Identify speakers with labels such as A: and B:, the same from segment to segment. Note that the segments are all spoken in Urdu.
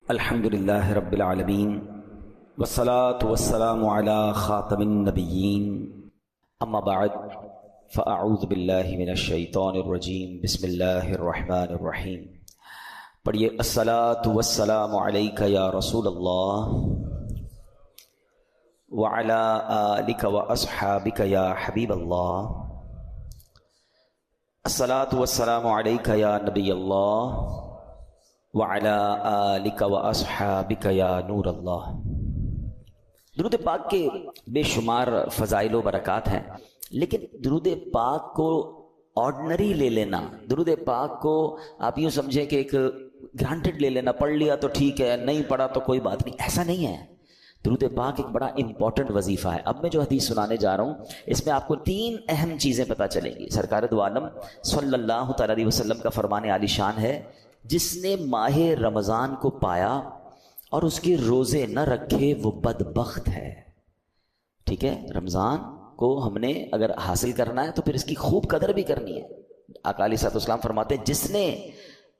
A: الحمدللہ رب العالمین والصلاة والسلام علی خاتم النبیین اما بعد فاعوذ باللہ من الشیطان الرجیم بسم اللہ الرحمن الرحیم۔ پڑھیے الصلاة والسلام علیک یا رسول اللہ وعلی آلک واصحابک یا حبیب اللہ۔ الصلاة والسلام علیک یا نبی اللہ وعلی آلک واصحابک یا نور اللہ۔ درود پاک کے بے شمار فضائل و برکات ہیں، لیکن درود پاک کو آرڈنری لے لینا، درود پاک کو آپ یوں سمجھیں کہ ایک گرانٹڈ لے لینا، پڑھ لیا تو ٹھیک ہے، نہیں پڑھا تو کوئی بات نہیں، ایسا نہیں ہے۔ درود پاک ایک بڑا امپورٹنٹ وظیفہ ہے۔ اب میں جو حدیث سنانے جا رہا ہوں اس میں آپ کو 3 اہم چیزیں پتہ چلیں گی۔ سرکار دو عالم صلی اللہ تعالی علیہ وسلم کا فرمان عالی شان ہے، جس نے ماہ رمضان کو پایا اور اس کے روزے نہ رکھے وہ بدبخت ہے۔ ٹھیک ہے، رمضان کو ہم نے اگر حاصل کرنا ہے تو پھر اس کی خوب قدر بھی کرنی ہے۔ آقا علیہ الصلوۃ والسلام فرماتے ہیں جس نے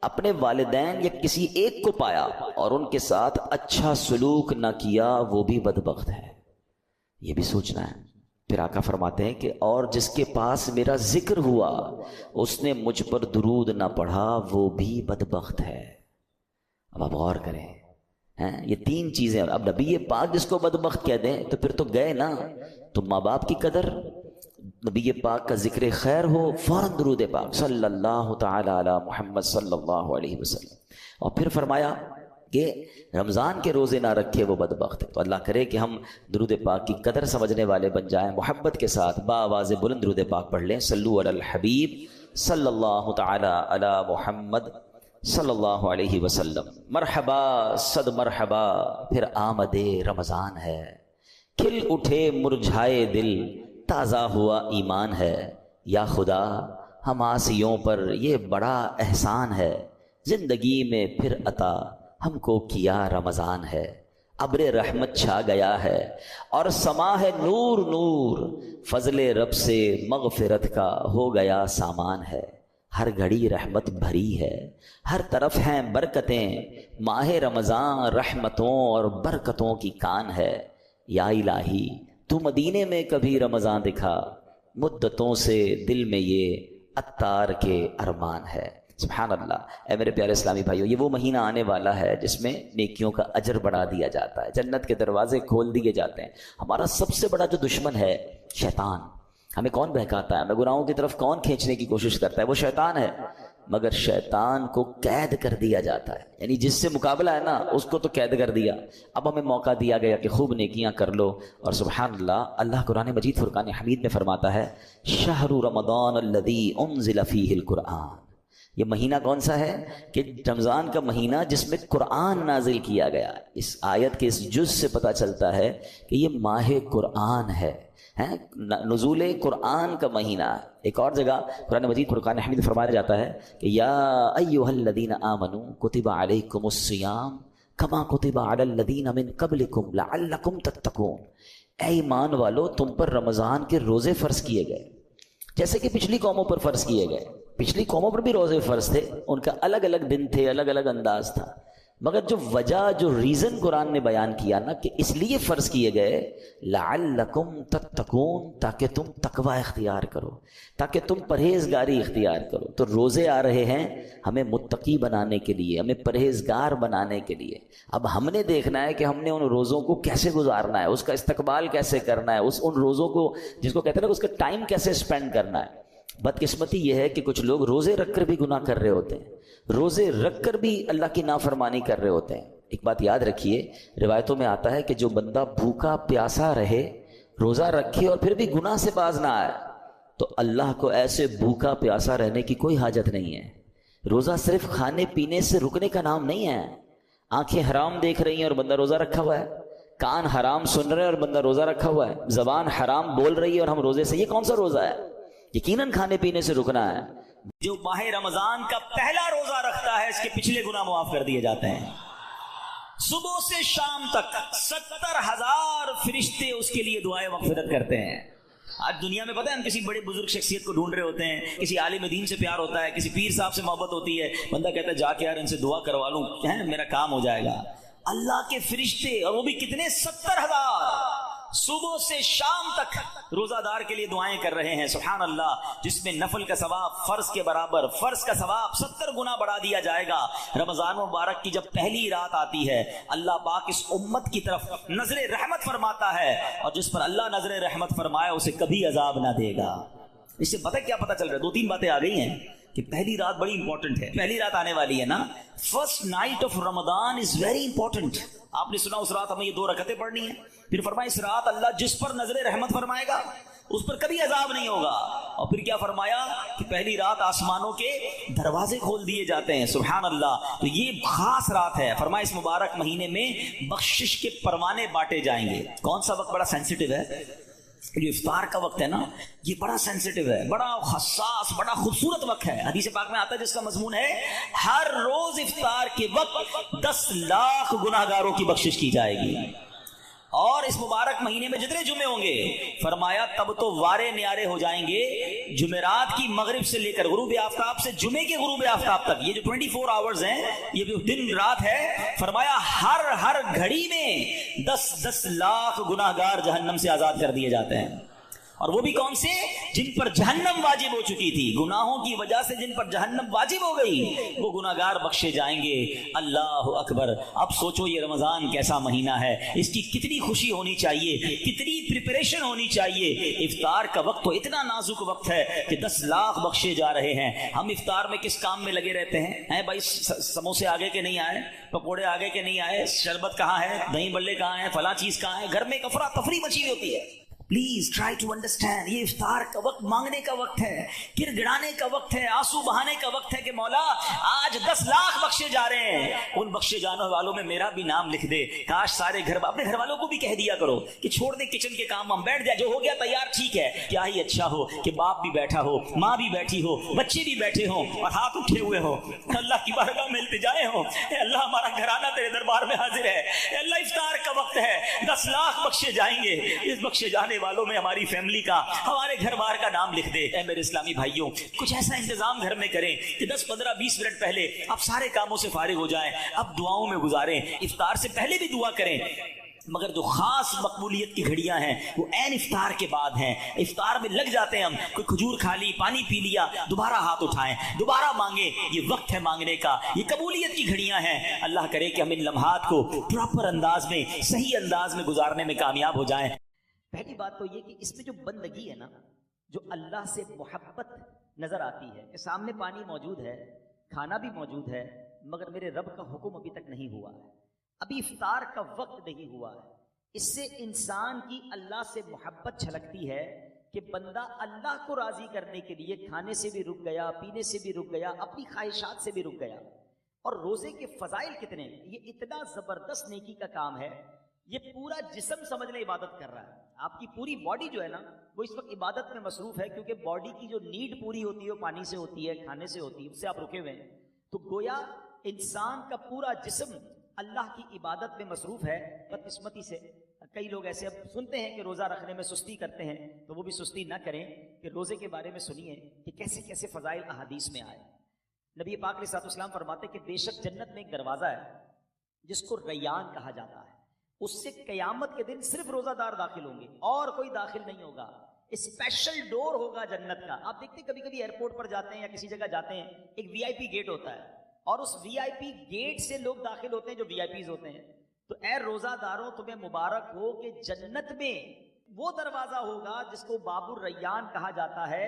A: اپنے والدین یا کسی ایک کو پایا اور ان کے ساتھ اچھا سلوک نہ کیا وہ بھی بدبخت ہے۔ یہ بھی سوچنا ہے۔ پھر آقا فرماتے ہیں کہ اور جس کے پاس میرا ذکر ہوا اس نے مجھ پر درود نہ پڑھا وہ بھی بدبخت ہے۔ اب آپ غور کریں، یہ 3 چیزیں، اب نبی پاک جس کو بدبخت کہہ دیں تو پھر تو گئے نا۔ تو ماں باپ کی قدر، نبی پاک کا ذکر خیر ہو، فوراً درود پاک صلی اللہ تعالی علی محمد صلی اللہ علیہ وسلم۔ اور پھر فرمایا کہ رمضان کے روزے نہ رکھے وہ بدبخت ہے۔ تو اللہ کرے کہ ہم درود پاک کی قدر سمجھنے والے بن جائیں، محبت کے ساتھ بآواز بلند درود پاک پڑھ لیں۔ صلو علی الحبیب صلی اللہ تعالی علی محمد صلی اللہ علیہ وسلم۔ مرحبا صد مرحبا، پھر آمد رمضان ہے، کھل اٹھے مرجھائے دل، تازہ ہوا ایمان ہے۔ یا خدا ہم آسیوں پر یہ بڑا احسان ہے، زندگی میں پھر عطا ہم کو کیا رمضان ہے۔ ابر رحمت چھا گیا ہے اور سما ہے نور نور، فضل رب سے مغفرت کا ہو گیا سامان ہے۔ ہر گھڑی رحمت بھری ہے، ہر طرف ہیں برکتیں، ماہ رمضان رحمتوں اور برکتوں کی کان ہے۔ یا الہی تو مدینے میں کبھی رمضان دکھا، مدتوں سے دل میں یہ عطار کے ارمان ہے۔ سبحان اللہ۔ اے میرے پیارے اسلامی بھائیو، یہ وہ مہینہ آنے والا ہے جس میں نیکیوں کا اجر بڑھا دیا جاتا ہے، جنت کے دروازے کھول دیے جاتے ہیں۔ ہمارا سب سے بڑا جو دشمن ہے شیطان، ہمیں کون بہکاتا ہے، ہمیں گناہوں کی طرف کون کھینچنے کی کوشش کرتا ہے، وہ شیطان ہے۔ مگر شیطان کو قید کر دیا جاتا ہے، یعنی جس سے مقابلہ ہے نا اس کو تو قید کر دیا، اب ہمیں موقع دیا گیا کہ خوب نیکیاں کر لو۔ اور سبحان اللہ، اللہ قرآن مجید فرقان حمید میں فرماتا ہے شہر رمضان الذی انزل فیہ القرآن۔ یہ مہینہ کون سا ہے کہ رمضان کا مہینہ جس میں قرآن نازل کیا گیا۔ اس آیت کے اس جز سے پتہ چلتا ہے کہ یہ ماہ قرآن ہے، نزول قرآن کا مہینہ۔ ایک اور جگہ قرآن مجید فرقان حمید فرمایا جاتا ہے کہ یا ایھا الذین آمنوا کتب علیکم الصیام کما کتب علی الذین من قبلکم لعلکم تتقون۔ اے ایمان والو، تم پر رمضان کے روزے فرض کیے گئے جیسے کہ پچھلی قوموں پر فرض کیے گئے۔ پچھلی قوموں پر بھی روزے فرض تھے، ان کا الگ الگ دن تھے، الگ الگ انداز تھا، مگر جو وجہ، جو ریزن قرآن نے بیان کیا نا کہ اس لیے فرض کیے گئے لعلکم تتقون، تاکہ تم تقوی اختیار کرو، تاکہ تم پرہیزگاری اختیار کرو۔ تو روزے آ رہے ہیں ہمیں متقی بنانے کے لیے، ہمیں پرہیزگار بنانے کے لیے۔ اب ہم نے دیکھنا ہے کہ ہم نے ان روزوں کو کیسے گزارنا ہے، اس کا استقبال کیسے کرنا ہے، ان روزوں کو جس کو کہتے ہیں نا اس کا ٹائم کیسے اسپینڈ کرنا ہے۔ بدقسمتی یہ ہے کہ کچھ لوگ روزے رکھ کر بھی گناہ کر رہے ہوتے ہیں، روزے رکھ کر بھی اللہ کی نافرمانی کر رہے ہوتے ہیں۔ ایک بات یاد رکھیے، روایتوں میں آتا ہے کہ جو بندہ بھوکا پیاسا رہے، روزہ رکھے اور پھر بھی گناہ سے باز نہ آئے، تو اللہ کو ایسے بھوکا پیاسا رہنے کی کوئی حاجت نہیں ہے۔ روزہ صرف کھانے پینے سے رکنے کا نام نہیں ہے۔ آنکھیں حرام دیکھ رہی ہیں اور بندہ روزہ رکھا ہوا ہے، کان حرام سن رہے ہیں اور بندہ روزہ رکھا ہوا ہے، زبان حرام بول رہی ہے اور ہم روزے سے، یہ کون سا روزہ ہے؟ یقیناً کھانے پینے سے رکنا ہے۔ جو ماہ رمضان کا پہلا روزہ رکھتا ہے اس کے پچھلے گناہ معاف کر دیے جاتے ہیں۔ صبح سے شام تک 70,000 فرشتے اس کے لیے دعائیں مغفرت کرتے ہیں۔ آج دنیا میں پتہ ہے ہم کسی بڑے بزرگ شخصیت کو ڈھونڈ رہے ہوتے ہیں، کسی عالم دین سے پیار ہوتا ہے، کسی پیر صاحب سے محبت ہوتی ہے، بندہ کہتا ہے جا کے یار ان سے دعا کروا لوں، میرا کام ہو جائے گا۔ اللہ کے فرشتے, اور وہ بھی کتنے 70,000 صبح سے شام تک روزہ دار کے لیے دعائیں کر رہے ہیں. سبحان اللہ. جس میں نفل کا ثواب فرض کے برابر، فرض کا ثواب 70 گنا بڑھا دیا جائے گا. رمضان مبارک کی جب پہلی رات آتی ہے، اللہ پاک اس امت کی طرف نظر رحمت فرماتا ہے، اور جس پر اللہ نظر رحمت فرمائے اسے کبھی عذاب نہ دے گا. اس سے کیا پتہ چل رہا ہے؟ 2-3 باتیں آ گئی ہیں کہ پہلی رات بڑی امپورٹنٹ ہے. پہلی رات آنے والی ہے نا، first night of Ramzan is very important. آپ نے سنا اس رات ہمیں یہ 2 رکعتیں پڑھنی ہیں. پھر فرمایا اس رات اللہ جس پر نظر رحمت فرمائے گا اس پر کبھی عذاب نہیں ہوگا. اور پھر کیا فرمایا کہ پہلی رات آسمانوں کے دروازے کھول دیے جاتے ہیں. سبحان اللہ. تو یہ خاص رات ہے. فرمایا اس مبارک مہینے میں بخشش کے پروانے بانٹے جائیں گے. کون سا وقت بڑا سینسیٹیو ہے؟ جو افطار کا وقت ہے نا، یہ بڑا سینسیٹیو ہے، بڑا حساس، بڑا خوبصورت وقت ہے. حدیث پاک میں آتا ہے جس کا مضمون ہے ہر روز افطار کے وقت 10 لاکھ گناہگاروں کی بخشش کی جائے گی. اور اس مبارک مہینے میں جتنے جمعے ہوں گے، فرمایا تب تو وارے نیارے ہو جائیں گے. جمعرات کی مغرب سے لے کر غروب آفتاب سے جمعے کے غروب آفتاب تک، یہ جو 24 آورز ہیں، یہ جو دن رات ہے، فرمایا ہر گھڑی میں 10 لاکھ گناہگار جہنم سے آزاد کر دیے جاتے ہیں. اور وہ بھی کون سے؟ جن پر جہنم واجب ہو چکی تھی، گناہوں کی وجہ سے جن پر جہنم واجب ہو گئی، وہ گناہگار بخشے جائیں گے. اللہ اکبر. اب سوچو یہ رمضان کیسا مہینہ ہے، اس کی کتنی خوشی ہونی چاہیے، کتنی پریپریشن ہونی چاہیے. افطار کا وقت تو اتنا نازک وقت ہے کہ 10 لاکھ بخشے جا رہے ہیں. ہم افطار میں کس کام میں لگے رہتے ہیں بھائی؟ سموسے آگے کے نہیں آئے، پکوڑے آگے کے نہیں آئے، شربت کہاں ہے، دہی بلے کہاں ہیں، فلاں چیز کہاں ہے. گھر میں ایک افراتفری مچی ہوئی ہوتی ہے. Please try to understand. یہ افطار کا وقت مانگنے کا وقت ہے، گر گڑانے کا وقت ہے، آنسو بہانے کا وقت ہے کہ مولا آج 10 لاکھ بخشے جا رہے ہیں. ان بخشے جانے والوں میں میرا بھی نام لکھ دے. کاش سارے اپنے گھر والوں کو بھی کہہ دیا کرو کہ چھوڑ دے کچن کے کام، ہم بیٹھ جائے، جو ہو گیا تیار ٹھیک ہے. کیا ہی اچھا ہو کہ باپ بھی بیٹھا ہو، ماں بھی بیٹھی ہو، بچے بھی بیٹھے ہوں اور ہاتھ اٹھے ہوئے ہو، اللہ کی بارگاہ میں التجائے ہوں، اے اللہ ہمارا گھرانہ تیرے دربار میں حاضر ہے. اے اللہ افطار کا وقت ہے، 10 لاکھ بخشے جائیں گے. اس بخشے جانے والوں میں ہماری فیملی کا، ہمارے گھر بار کا نام لکھ دے. اے میرے اسلامی بھائیوں، کچھ ایسا انتظام گھر میں کریں کہ 10 15 20 منٹ پہلے آپ سارے کاموں سے فارغ ہو جائیں، اب دعاؤں میں گزاریں. افطار سے پہلے بھی دعا کریں، مگر جو خاص مقبولیت کی گھڑیاں ہیں وہ عین افطار کے بعد ہیں. افطار میں لگ جاتے ہیں ہم، کوئی کھجور کھا لی، پانی پی لیا، دوبارہ ہاتھ اٹھائیں، دوبارہ مانگیں. یہ وقت ہے مانگنے کا، یہ قبولیت کی گھڑیاں ہیں. اللہ کرے کہ ہم ان لمحات کو پراپر انداز میں، صحیح انداز میں گزارنے میں کامیاب ہو جائیں. پہلی بات تو یہ کہ اس میں جو بندگی ہے نا، جو اللہ سے محبت نظر آتی ہے کہ سامنے پانی موجود ہے، کھانا بھی موجود ہے، مگر میرے رب کا حکم ابھی تک نہیں ہوا ہے، ابھی افطار کا وقت نہیں ہوا ہے. اس سے انسان کی اللہ سے محبت چھلکتی ہے کہ بندہ اللہ کو راضی کرنے کے لیے کھانے سے بھی رک گیا، پینے سے بھی رک گیا، اپنی خواہشات سے بھی رک گیا. اور روزے کے فضائل کتنے ہیں، یہ اتنا زبردست نیکی کا کام ہے. یہ پورا جسم سمجھ لیں عبادت کر رہا ہے. آپ کی پوری باڈی جو ہے نا وہ اس وقت عبادت میں مصروف ہے، کیونکہ باڈی کی جو نیڈ پوری ہوتی ہے وہ پانی سے ہوتی ہے، کھانے سے ہوتی ہے، اس سے آپ رکے ہوئے ہیں. تو گویا انسان کا پورا جسم اللہ کی عبادت میں مصروف ہے. بدقسمتی سے کئی لوگ ایسے اب سنتے ہیں کہ روزہ رکھنے میں سستی کرتے ہیں، تو وہ بھی سستی نہ کریں کہ روزے کے بارے میں سنیے کہ کیسے کیسے فضائل احادیث میں آئے. نبی پاک علیہ الصلوۃ والسلام فرماتے کہ بے شک جنت میں ایک دروازہ ہے جس کو ریان کہا جاتا ہے، اس سے قیامت کے دن صرف روزہ دار داخل ہوں گے اور کوئی داخل نہیں ہوگا. اسپیشل ڈور ہوگا جنت کا. آپ دیکھتے کبھی کبھی ایئرپورٹ پر جاتے ہیں یا کسی جگہ جاتے ہیں، ایک وی آئی پی گیٹ ہوتا ہے اور اس وی آئی پی گیٹ سے لوگ داخل ہوتے ہیں جو وی آئی پیز ہوتے ہیں. تو اے روزہ داروں تمہیں مبارک ہو کہ جنت میں وہ دروازہ ہوگا جس کو باب الریان کہا جاتا ہے،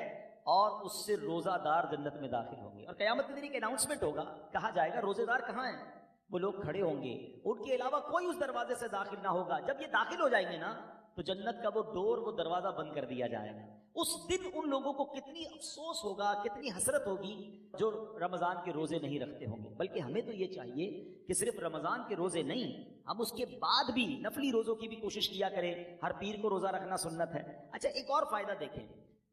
A: اور اس سے روزہ دار جنت میں داخل ہوں گے. اور قیامت کے دن ایک اناؤنسمنٹ ہوگا، کہا جائے گا روزے دار کہاں ہیں؟ وہ لوگ کھڑے ہوں گے، ان کے علاوہ کوئی اس دروازے سے داخل نہ ہوگا. جب یہ داخل ہو جائیں گے نا تو جنت کا وہ ڈور، وہ دروازہ بند کر دیا جائے گا. اس دن ان لوگوں کو کتنی افسوس ہوگا، کتنی حسرت ہوگی جو رمضان کے روزے نہیں رکھتے ہوں گے. بلکہ ہمیں تو یہ چاہیے کہ صرف رمضان کے روزے نہیں، ہم اس کے بعد بھی نفلی روزوں کی بھی کوشش کیا کریں. ہر پیر کو روزہ رکھنا سنت ہے. اچھا ایک اور فائدہ دیکھیں،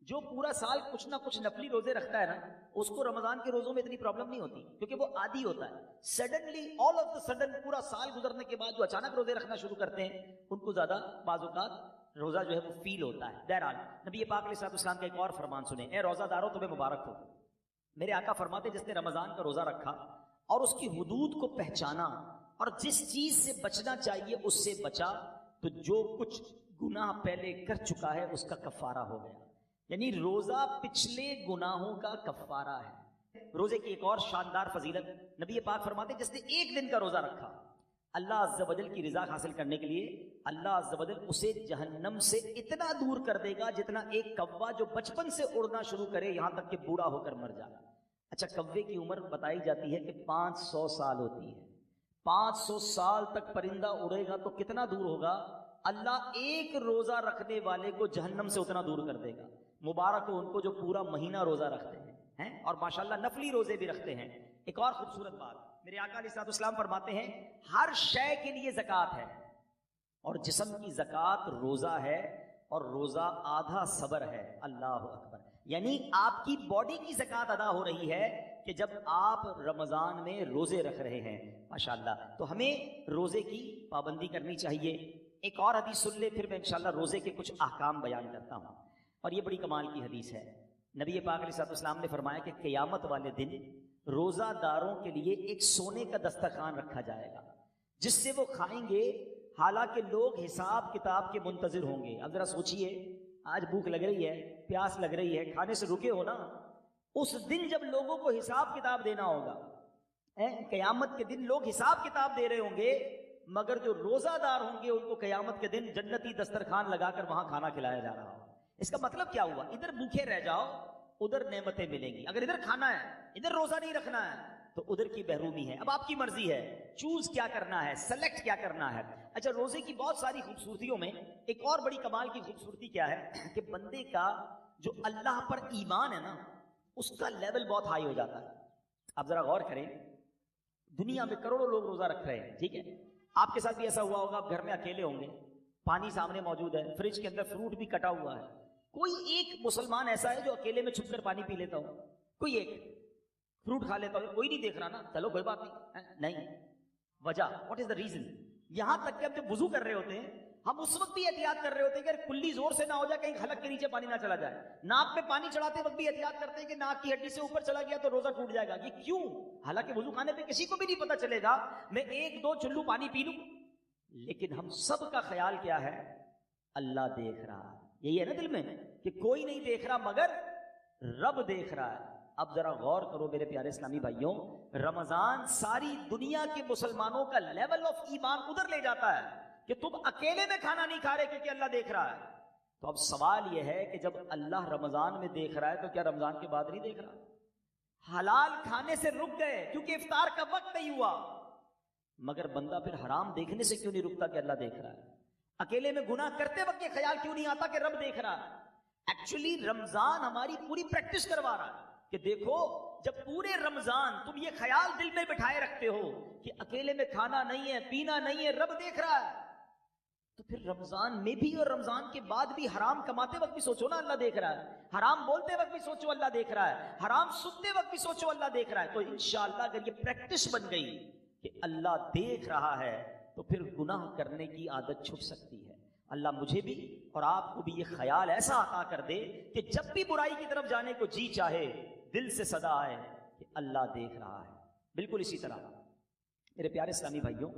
A: جو پورا سال کچھ نہ کچھ نفلی روزے رکھتا ہے نا، اس کو رمضان کے روزوں میں اتنی پرابلم نہیں ہوتی، کیونکہ وہ عادی ہوتا ہے. Suddenly all of the sudden پورا سال گزرنے کے بعد جو اچانک روزے رکھنا شروع کرتے ہیں ان کو زیادہ بعض اوقات روزہ جو ہے وہ فیل ہوتا ہے. بہرحال نبی پاک علیہ الصلوۃ والسلام کا ایک اور فرمان سنیں، اے روزہ دارو تمہیں مبارک ہو. میرے آقا فرماتے جس نے رمضان کا روزہ رکھا اور اس کی حدود کو پہچانا اور جس چیز سے بچنا چاہیے اس سے بچا تو جو کچھ گناہ پہلے کر چکا ہے اس کا کفارہ ہو گیا. یعنی روزہ پچھلے گناہوں کا کفارہ ہے. روزے کی ایک اور شاندار فضیلت نبی پاک فرماتے ہیں جس نے ایک دن کا روزہ رکھا اللہ عز و جل کی رضا حاصل کرنے کے لیے اللہ عز و جل اسے جہنم سے اتنا دور کر دے گا جتنا ایک کوا جو بچپن سے اڑنا شروع کرے یہاں تک کہ بوڑھا ہو کر مر جائے. اچھا کوے کی عمر بتائی جاتی ہے کہ 500 سال ہوتی ہے. 500 سال تک پرندہ اڑے گا تو کتنا دور ہوگا؟ اللہ ایک روزہ رکھنے والے کو جہنم سے اتنا دور کر دے گا. مبارک ہو ان کو جو پورا مہینہ روزہ رکھتے ہیں اور ماشاءاللہ نفلی روزے بھی رکھتے ہیں. ایک اور خوبصورت بات میرے آقا علیہ الصلوۃ والسلام فرماتے ہیں ہر شے کے لیے زکوٰۃ ہے اور جسم کی زکوٰۃ روزہ ہے اور روزہ آدھا صبر ہے. اللہ اکبر. یعنی آپ کی باڈی کی زکوٰۃ ادا ہو رہی ہے کہ جب آپ رمضان میں روزے رکھ رہے ہیں ماشاءاللہ. تو ہمیں روزے کی پابندی کرنی چاہیے. ایک اور حدیث سن لے پھر میں انشاءاللہ روزے کے کچھ احکام بیان کرتا ہوں اور یہ بڑی کمال کی حدیث ہے. نبی پاک علیہ السلام نے فرمایا کہ قیامت والے دن روزہ داروں کے لیے ایک سونے کا دسترخوان رکھا جائے گا جس سے وہ کھائیں گے حالانکہ لوگ حساب کتاب کے منتظر ہوں گے. اب ذرا سوچئے آج بھوک لگ رہی ہے پیاس لگ رہی ہے کھانے سے رکے ہو نا. اس دن جب لوگوں کو حساب کتاب دینا ہوگا قیامت کے دن لوگ حساب کتاب دے رہے ہوں گے مگر جو روزہ دار ہوں گے ان کو قیامت کے دن جنتی دسترخوان لگا کر وہاں کھانا کھلایا جا رہا ہوگا. اس کا مطلب کیا ہوا؟ ادھر بھوکے رہ جاؤ ادھر نعمتیں ملیں گی. اگر ادھر کھانا ہے ادھر روزہ نہیں رکھنا ہے تو ادھر کی محرومی ہے. اب آپ کی مرضی ہے چوز کیا کرنا ہے سلیکٹ کیا کرنا ہے. اچھا روزے کی بہت ساری خوبصورتیوں میں ایک اور بڑی کمال کی خوبصورتی کیا ہے کہ بندے کا جو اللہ پر ایمان ہے نا اس کا لیول بہت ہائی ہو جاتا ہے. آپ ذرا غور کریں دنیا میں کروڑوں لوگ روزہ رکھ رہے ہیں ٹھیک ہے. آپ کے ساتھ بھی ایسا ہوا ہوگا آپ گھر میں اکیلے ہوں گے پانی سامنے موجود ہے فریج کے اندر فروٹ بھی کٹا ہوا ہے. کوئی ایک مسلمان ایسا ہے جو اکیلے میں چھپ کر پانی پی لیتا ہو کوئی ایک فروٹ کھا لیتا ہو کوئی نہیں دیکھ رہا نا چلو کوئی بات نہیں. وجہ واٹ از دا ریزن؟ یہاں تک کہ ہم جب وضو کر رہے ہوتے ہیں ہم اس وقت بھی احتیاط کر رہے ہوتے ہیں کہ کلی زور سے نہ ہو جائے کہیں حلق کے نیچے پانی نہ چلا جائے. ناک پہ پانی چڑھاتے وقت بھی احتیاط کرتے ہیں کہ ناک کی ہڈی سے اوپر چلا گیا تو روزہ ٹوٹ جائے گا. یہ کیوں؟ حالانکہ وضو خانے پہ کسی کو بھی نہیں پتا چلے گا میں ایک دو چلو پانی پی لوں لیکن ہم سب کا خیال کیا ہے اللہ دیکھ رہا ہے. یہی ہے نا دل میں کہ کوئی نہیں دیکھ رہا مگر رب دیکھ رہا ہے. اب ذرا غور کرو میرے پیارے اسلامی بھائیوں رمضان ساری دنیا کے مسلمانوں کا لیول آف ایمان ادھر لے جاتا ہے کہ تم اکیلے میں کھانا نہیں کھا رہے کیونکہ اللہ دیکھ رہا ہے. تو اب سوال یہ ہے کہ جب اللہ رمضان میں دیکھ رہا ہے تو کیا رمضان کے بعد نہیں دیکھ رہا؟ حلال کھانے سے رک گئے کیونکہ افطار کا وقت نہیں ہوا مگر بندہ پھر حرام دیکھنے سے کیوں نہیں رکتا کہ اللہ دیکھ رہا ہے؟ اکیلے میں گناہ کرتے وقت یہ خیال کیوں نہیں آتا کہ رب دیکھ رہا ہے؟ ایکچولی رمضان ہماری پوری پریکٹس کروا رہا ہے کہ دیکھو جب پورے رمضان تم یہ خیال دل میں بٹھائے رکھتے ہو کہ اکیلے میں کھانا نہیں ہے پینا نہیں ہے رب دیکھ رہا ہے تو پھر رمضان میں بھی اور رمضان کے بعد بھی حرام کماتے وقت بھی سوچو نا اللہ دیکھ رہا ہے. حرام بولتے وقت بھی سوچو اللہ دیکھ رہا ہے. حرام سنتے وقت بھی سوچو اللہ دیکھ رہا ہے. تو انشاءاللہ اگر یہ پریکٹس بن گئی کہ اللہ دیکھ رہا ہے تو پھر گناہ کرنے کی عادت چھپ سکتی ہے. اللہ مجھے بھی اور آپ کو بھی یہ خیال ایسا عطا کر دے کہ جب بھی برائی کی طرف جانے کو جی چاہے دل سے صدا آئے کہ اللہ دیکھ رہا ہے. بالکل اسی طرح میرے پیارے اسلامی بھائیوں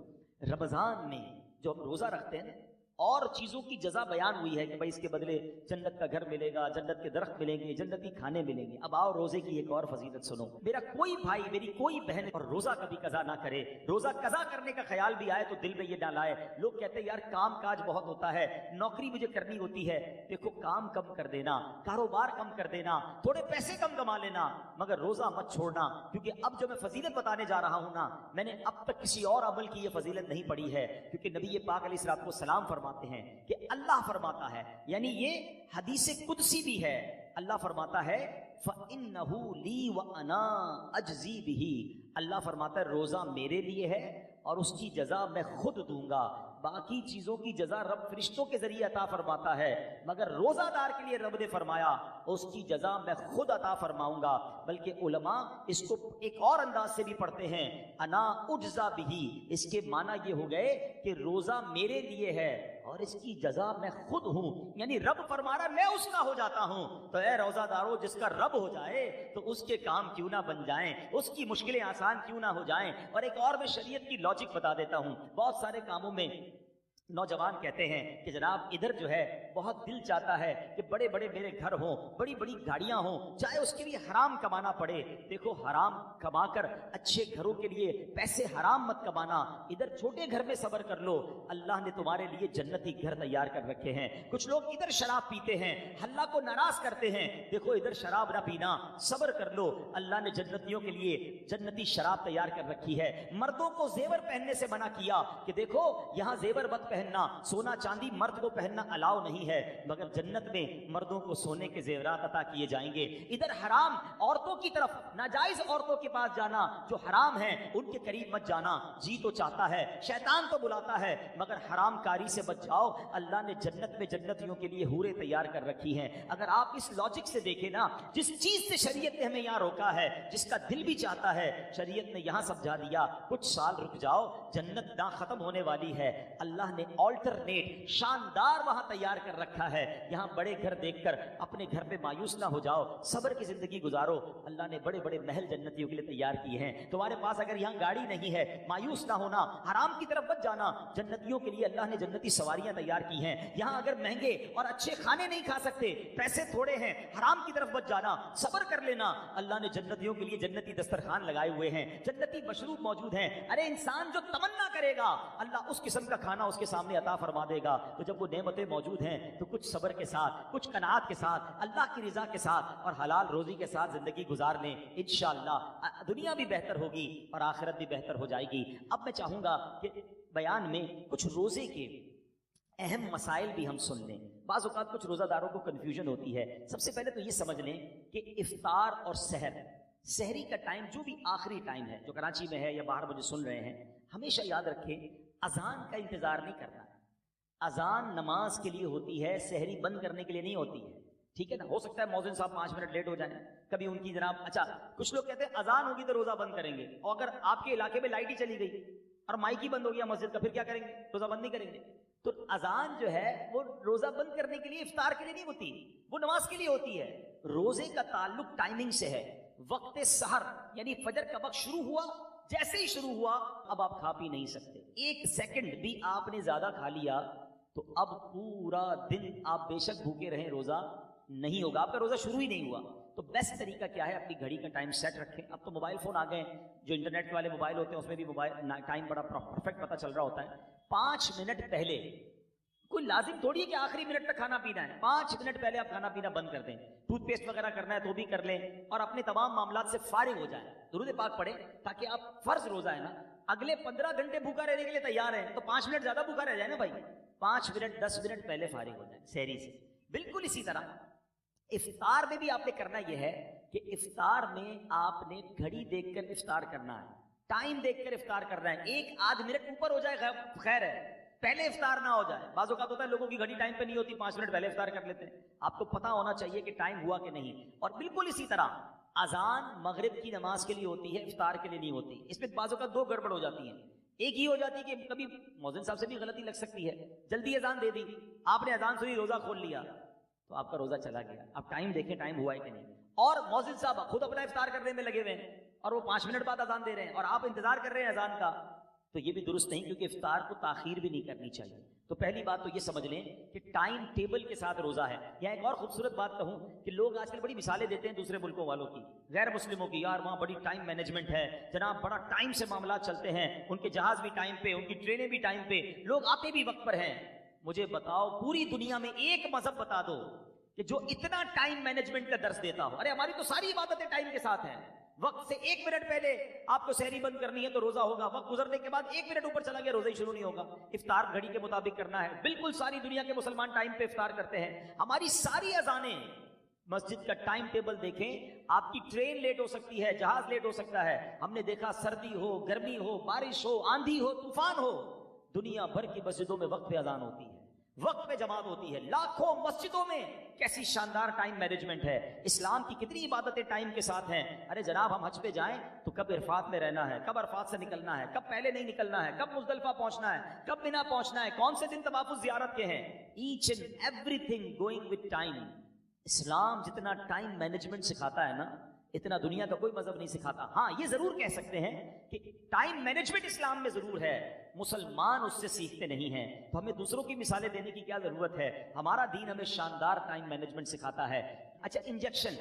A: رمضان میں جو ہم روزہ رکھتے ہیں اور چیزوں کی جزا بیان ہوئی ہے کہ بھائی اس کے بدلے جنت کا گھر ملے گا جنت کے درخت ملیں گے جنتی کھانے ملیں گے. اب آؤ روزے کی ایک اور فضیلت سنو. میرا کوئی بھائی میری کوئی بہن اور روزہ کبھی قضا نہ کرے. روزہ قضا کرنے کا خیال بھی آئے تو دل میں یہ نہ لائے. لوگ کہتے ہیں یار کام کاج بہت ہوتا ہے نوکری مجھے کرنی ہوتی ہے. دیکھو کام کم کر دینا کاروبار کم کر دینا تھوڑے پیسے کم کما لینا مگر روزہ مت چھوڑنا کیونکہ اب جو میں فضیلت بتانے جا رہا ہوں نا میں نے اب تک کسی اور عمل کی یہ فضیلت نہیں پڑھی ہے کیونکہ نبی پاک علیہ الصلوۃ والسلام فرماتے ہیں کہ اللہ فرماتا ہے یعنی یہ حدیث قدسی بھی ہے. اللہ فرماتا ہے فَإِنَّهُ لِي وَأَنَا أَجْزِي بِهِ. اللہ فرماتا ہے روزہ میرے لیے ہے اور اس کی جزا میں خود دوں گا. باقی چیزوں کی جزا رب فرشتوں کے ذریعے عطا فرماتا ہے مگر روزہ دار کے لیے رب نے فرمایا اس کی جزا میں خود عطا فرماؤں گا. بلکہ علماء اس کو ایک اور انداز سے بھی پڑھتے ہیں انا اجزا بہی. اس کے معنی یہ ہو گئے کہ روزہ میرے لیے ہے
B: اور اس کی جزا میں خود ہوں. یعنی رب فرما رہا ہے میں اس کا ہو جاتا ہوں. تو اے روزہ دارو جس کا رب ہو جائے تو اس کے کام کیوں نہ بن جائیں, اس کی مشکلیں آسان کیوں نہ ہو جائیں. اور ایک اور میں شریعت کی لاجک بتا دیتا ہوں. بہت سارے کاموں میں نوجوان کہتے ہیں کہ جناب ادھر جو ہے بہت دل چاہتا ہے کہ بڑے بڑے میرے گھر ہوں, بڑی بڑی گاڑیاں ہوں, چاہے اس کے لیے حرام کمانا پڑے. دیکھو حرام کما کر اچھے گھروں کے لیے پیسے حرام مت کمانا, ادھر چھوٹے گھر میں صبر کر لو, اللہ نے تمہارے لیے جنتی گھر تیار کر رکھے ہیں. کچھ لوگ ادھر شراب پیتے ہیں, اللہ کو ناراض کرتے ہیں, دیکھو ادھر شراب نہ پینا, صبر کر لو, اللہ نے جنتیوں کے لیے جنتی شراب تیار کر رکھی ہے. مردوں کو زیور پہننے سے منع کیا کہ دیکھو یہاں زیور مت پہننا, سونا چاندی مرد کو پہننا الاؤ نہیں ہے, مگر جنت میں مردوں کو سونے کے زیورات عطا کیے جائیں گے. ادھر حرام عورتوں کی طرف, ناجائز عورتوں کے پاس جانا, جو حرام ہیں ان کے قریب مت جانا. جی تو چاہتا ہے, شیطان تو بلاتا ہے, مگر حرام کاری سے بچ جاؤ, اللہ نے جنت میں جنتیوں کے لیے حوریں تیار کر رکھی ہیں. اگر آپ اس لاجک سے دیکھیں نا, جس چیز سے شریعت نے ہمیں یہاں روکا ہے, جس کا دل بھی چاہتا ہے, شریعت نے یہاں سمجھا دیا کچھ سال رک جاؤ, جنت نہ ختم ہونے والی ہے. اللہ نے آلٹرنیٹ شاندار وہاں تیار کر رکھا ہے. یہاں بڑے گھر دیکھ کر اپنے گھر پہ مایوس نہ ہو جاؤ, صبر کی زندگی گزارو. اللہ نے بڑے بڑے محل جنتیوں کے لیے تیار کیے ہیں. تمہارے پاس اگر یہاں گاڑی نہیں ہے, مایوس نہ ہونا, حرام کی طرف مت جانا. جنتیوں کے لیے اللہ نے جنتی سواریاں تیار کی ہیں. یہاں اگر مہنگے اور اچھے کھانے نہیں کھا سکتے, پیسے تھوڑے ہیں, حرام کی طرف مت جانا, صبر کر لینا. اللہ نے جنتیوں کے لیے جنتی دسترخوان لگائے ہوئے ہیں, جنتی مشروب موجود ہیں. ارے انسان جو تمنا کرے گا اللہ اس قسم کا کھانا اس کے سامنے عطا فرما دے گا. تو جب وہ نعمتیں موجود ہیں تو کچھ صبر کے ساتھ, کچھ قناعت کے ساتھ, اللہ کی رضا کے ساتھ اور حلال روزی کے ساتھ زندگی گزار لیں. انشاءاللہ دنیا بھی بہتر ہوگی اور آخرت بھی بہتر ہو جائے گی. اب میں چاہوں گا کہ بیان میں کچھ روزے کے اہم مسائل بھی ہم سن لیں. بعض اوقات کچھ روزہ داروں کو کنفیوژن ہوتی ہے. سب سے پہلے تو یہ سمجھ لیں کہ افطار اور سحر, سحری کا ٹائم جو بھی آخری ٹائم ہے, جو کراچی میں ہے یا باہر مجھے سن رہے ہیں, ہمیشہ یاد رکھیں اذان کا انتظار نہیں کرنا. اذان نماز کے لیے ہوتی ہے, سحری بند کرنے کے لیے نہیں ہوتی ہے. ٹھیک ہے نا, ہو سکتا ہے مؤذن صاحب 5 منٹ لیٹ ہو جائیں, کبھی ان کی جناب. اچھا کچھ لوگ کہتے ہیں اذان ہوگی تو روزہ بند کریں گے, اور اگر آپ کے علاقے میں لائٹ ہی چلی گئی اور مائک ہی بند ہو گیا مسجد کا, پھر کیا کریں گے؟ روزہ بند نہیں کریں گے. تو اذان جو ہے وہ روزہ بند کرنے کے لیے, افطار کے لیے نہیں ہوتی, وہ نماز کے لیے ہوتی ہے. روزے کا تعلق ٹائمنگ سے ہے. وقت سحر یعنی فجر کا وقت شروع ہوا, جیسے ہی شروع ہوا اب آپ کھا پی نہیں سکتے. 1 سیکنڈ بھی آپ نے زیادہ کھا لیا تو اب پورا دن آپ بے شک بھوکے رہیں, روزہ نہیں ہوگا, آپ کا روزہ شروع ہی نہیں ہوا. تو بیسٹ طریقہ کیا ہے, اپنی گھڑی کا ٹائم سیٹ رکھیں. اب تو موبائل فون آ گئے, جو انٹرنیٹ والے موبائل ہوتے ہیں اس میں بھی موبائل ٹائم بڑا پرفیکٹ پتہ چل رہا ہوتا ہے. 5 منٹ پہلے, کوئی لازم تھوڑی ہے کہ آخری منٹ تک کھانا پینا ہے, 5 منٹ پہلے آپ کھانا پینا بند کر دیں. ٹوتھ پیسٹ وغیرہ کرنا ہے تو بھی کر لیں, اور اپنے تمام معاملات سے فارغ ہو جائیں, درود پاک پڑھیں, تاکہ آپ فرض روزہ ہے نا, اگلے 15 گھنٹے بھوکا رہنے کے لیے تیار ہیں, تو 5 منٹ زیادہ بھوکا رہ جائے نا بھائی, 5 منٹ 10 منٹ پہلے فارغ ہو جائیں سحری سے. بالکل اسی طرح افطار میں بھی آپ نے کرنا یہ ہے کہ افطار میں آپ نے گھڑی دیکھ کر افطار کرنا ہے, ٹائم دیکھ کر افطار کرنا ہے. 1 آدھ منٹ اوپر ہو جائے خیر ہے, پہلے افطار نہ ہو جائے. بعض اوقات ہوتا ہے لوگوں کی گھڑی ٹائم پہ نہیں ہوتی, 5 منٹ پہلے افطار کر لیتے ہیں. آپ کو پتا ہونا چاہیے کہ ٹائم ہوا کہ نہیں. اور بالکل اسی طرح اذان مغرب کی نماز کے لیے ہوتی ہے, افطار کے لیے نہیں ہوتی. اس میں بعض اوقات 2 گڑبڑ ہو جاتی ہیں. ایک ہی ہو جاتی ہے کہ کبھی مؤذن صاحب سے بھی غلطی لگ سکتی ہے, جلدی اذان دے دی, آپ نے اذان سنی روزہ کھول لیا, تو آپ کا روزہ چلا گیا. آپ ٹائم دیکھیں ٹائم ہوا ہے کہ نہیں. اور مؤذن صاحب خود اپنا افطار کرنے میں لگے ہوئے ہیں اور وہ 5 منٹ بعد اذان دے رہے ہیں اور آپ انتظار کر رہے ہیں اذان کا, تو یہ بھی درست نہیں, کیونکہ افطار کو تاخیر بھی نہیں کرنی چاہیے. تو پہلی بات تو یہ سمجھ لیں کہ ٹائم ٹیبل کے ساتھ روزہ ہے. یا ایک اور خوبصورت بات کہوں کہ لوگ آج کل بڑی مثالیں دیتے ہیں دوسرے ملکوں والوں کی, غیر مسلموں کی, یار وہاں بڑی ٹائم مینجمنٹ ہے جناب, بڑا ٹائم سے معاملات چلتے ہیں, ان کے جہاز بھی ٹائم پہ, ان کی ٹرینیں بھی ٹائم پہ, لوگ آتے بھی وقت پر ہیں. مجھے بتاؤ پوری دنیا میں ایک مذہب بتا دو کہ جو اتنا ٹائم مینجمنٹ کا درس دیتا ہو. ارے ہماری تو ساری عبادتیں ٹائم کے ساتھ ہیں. وقت سے 1 منٹ پہلے آپ کو سحری بند کرنی ہے تو روزہ ہوگا, وقت گزرنے کے بعد 1 منٹ اوپر چلا گیا روزہ ہی شروع نہیں ہوگا. افطار گھڑی کے مطابق کرنا ہے. بالکل ساری دنیا کے مسلمان ٹائم پہ افطار کرتے ہیں. ہماری ساری اذانیں, مسجد کا ٹائم ٹیبل دیکھیں, آپ کی ٹرین لیٹ ہو سکتی ہے, جہاز لیٹ ہو سکتا ہے. ہم نے دیکھا سردی ہو, گرمی ہو, بارش ہو, آندھی ہو, طوفان ہو, دنیا بھر کی مسجدوں میں وقت پہ اذان ہوتی ہے. وقت پہ جماعت ہوتی ہے، لاکھوں مسجدوں میں کیسی شاندار ٹائم مینجمنٹ ہے، اسلام کی کتنی عبادتیں ٹائم کے ساتھ ہیں. ارے جناب ہم حج پہ جائیں تو کب عرفات میں رہنا ہے، کب عرفات سے نکلنا ہے، کب پہلے نہیں نکلنا ہے، کب مزدلفہ پہنچنا ہے، کب مینا پہنچنا ہے، کون سے دن طواف زیارت کے ہیں، each and everything going with time. اسلام جتنا ٹائم مینجمنٹ سکھاتا ہے نا، اتنا دنیا کا کوئی مذہب نہیں سکھاتا. ہاں یہ ضرور کہہ سکتے ہیں کہ ٹائم مینجمنٹ اسلام میں ضرور ہے، مسلمان اس سے سیکھتے نہیں ہیں. تو ہمیں دوسروں کی مثالیں دینے کی کیا ضرورت ہے، ہمارا دین ہمیں شاندار ٹائم مینجمنٹ سکھاتا ہے. اچھا انجیکشن،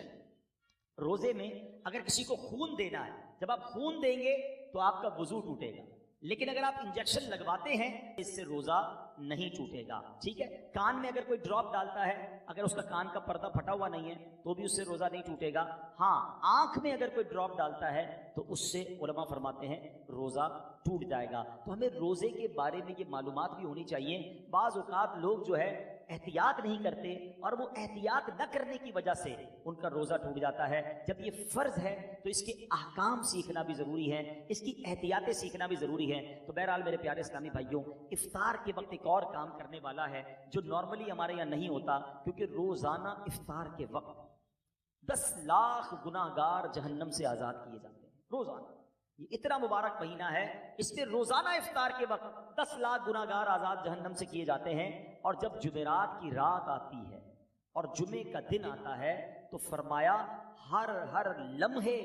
B: روزے میں اگر کسی کو خون دینا ہے، جب آپ خون دیں گے تو آپ کا وضو ٹوٹے گا، لیکن اگر آپ انجیکشن لگواتے ہیں اس سے روزہ نہیں ٹوٹے گا. ٹھیک ہے، کان میں اگر کوئی ڈراپ ڈالتا ہے، اگر اس کا کان کا پردہ پھٹا ہوا نہیں ہے تو بھی اس سے روزہ نہیں ٹوٹے گا. ہاں آنکھ میں اگر کوئی ڈراپ ڈالتا ہے تو اس سے علماء فرماتے ہیں روزہ ٹوٹ جائے گا. تو ہمیں روزے کے بارے میں یہ معلومات بھی ہونی چاہیے. بعض اوقات لوگ جو ہے احتیاط نہیں کرتے اور وہ احتیاط نہ کرنے کی وجہ سے ان کا روزہ ٹوٹ جاتا ہے. جب یہ فرض ہے تو اس کے احکام سیکھنا بھی ضروری ہے، اس کی احتیاطیں سیکھنا بھی ضروری ہے. تو بہرحال میرے پیارے اسلامی بھائیوں، افطار کے وقت ایک اور کام کرنے والا ہے جو نارملی ہمارے یہاں نہیں ہوتا، کیونکہ روزانہ افطار کے وقت 10 لاکھ گناہگار جہنم سے آزاد کیے جاتے ہیں. روزانہ یہ اتنا مبارک مہینہ ہے، اس میں روزانہ افطار کے وقت 10 لاکھ گناہگار آزاد جہنم سے کیے جاتے ہیں. اور جب جمعرات کی رات آتی ہے اور جمعے کا دن آتا ہے تو فرمایا ہر لمحے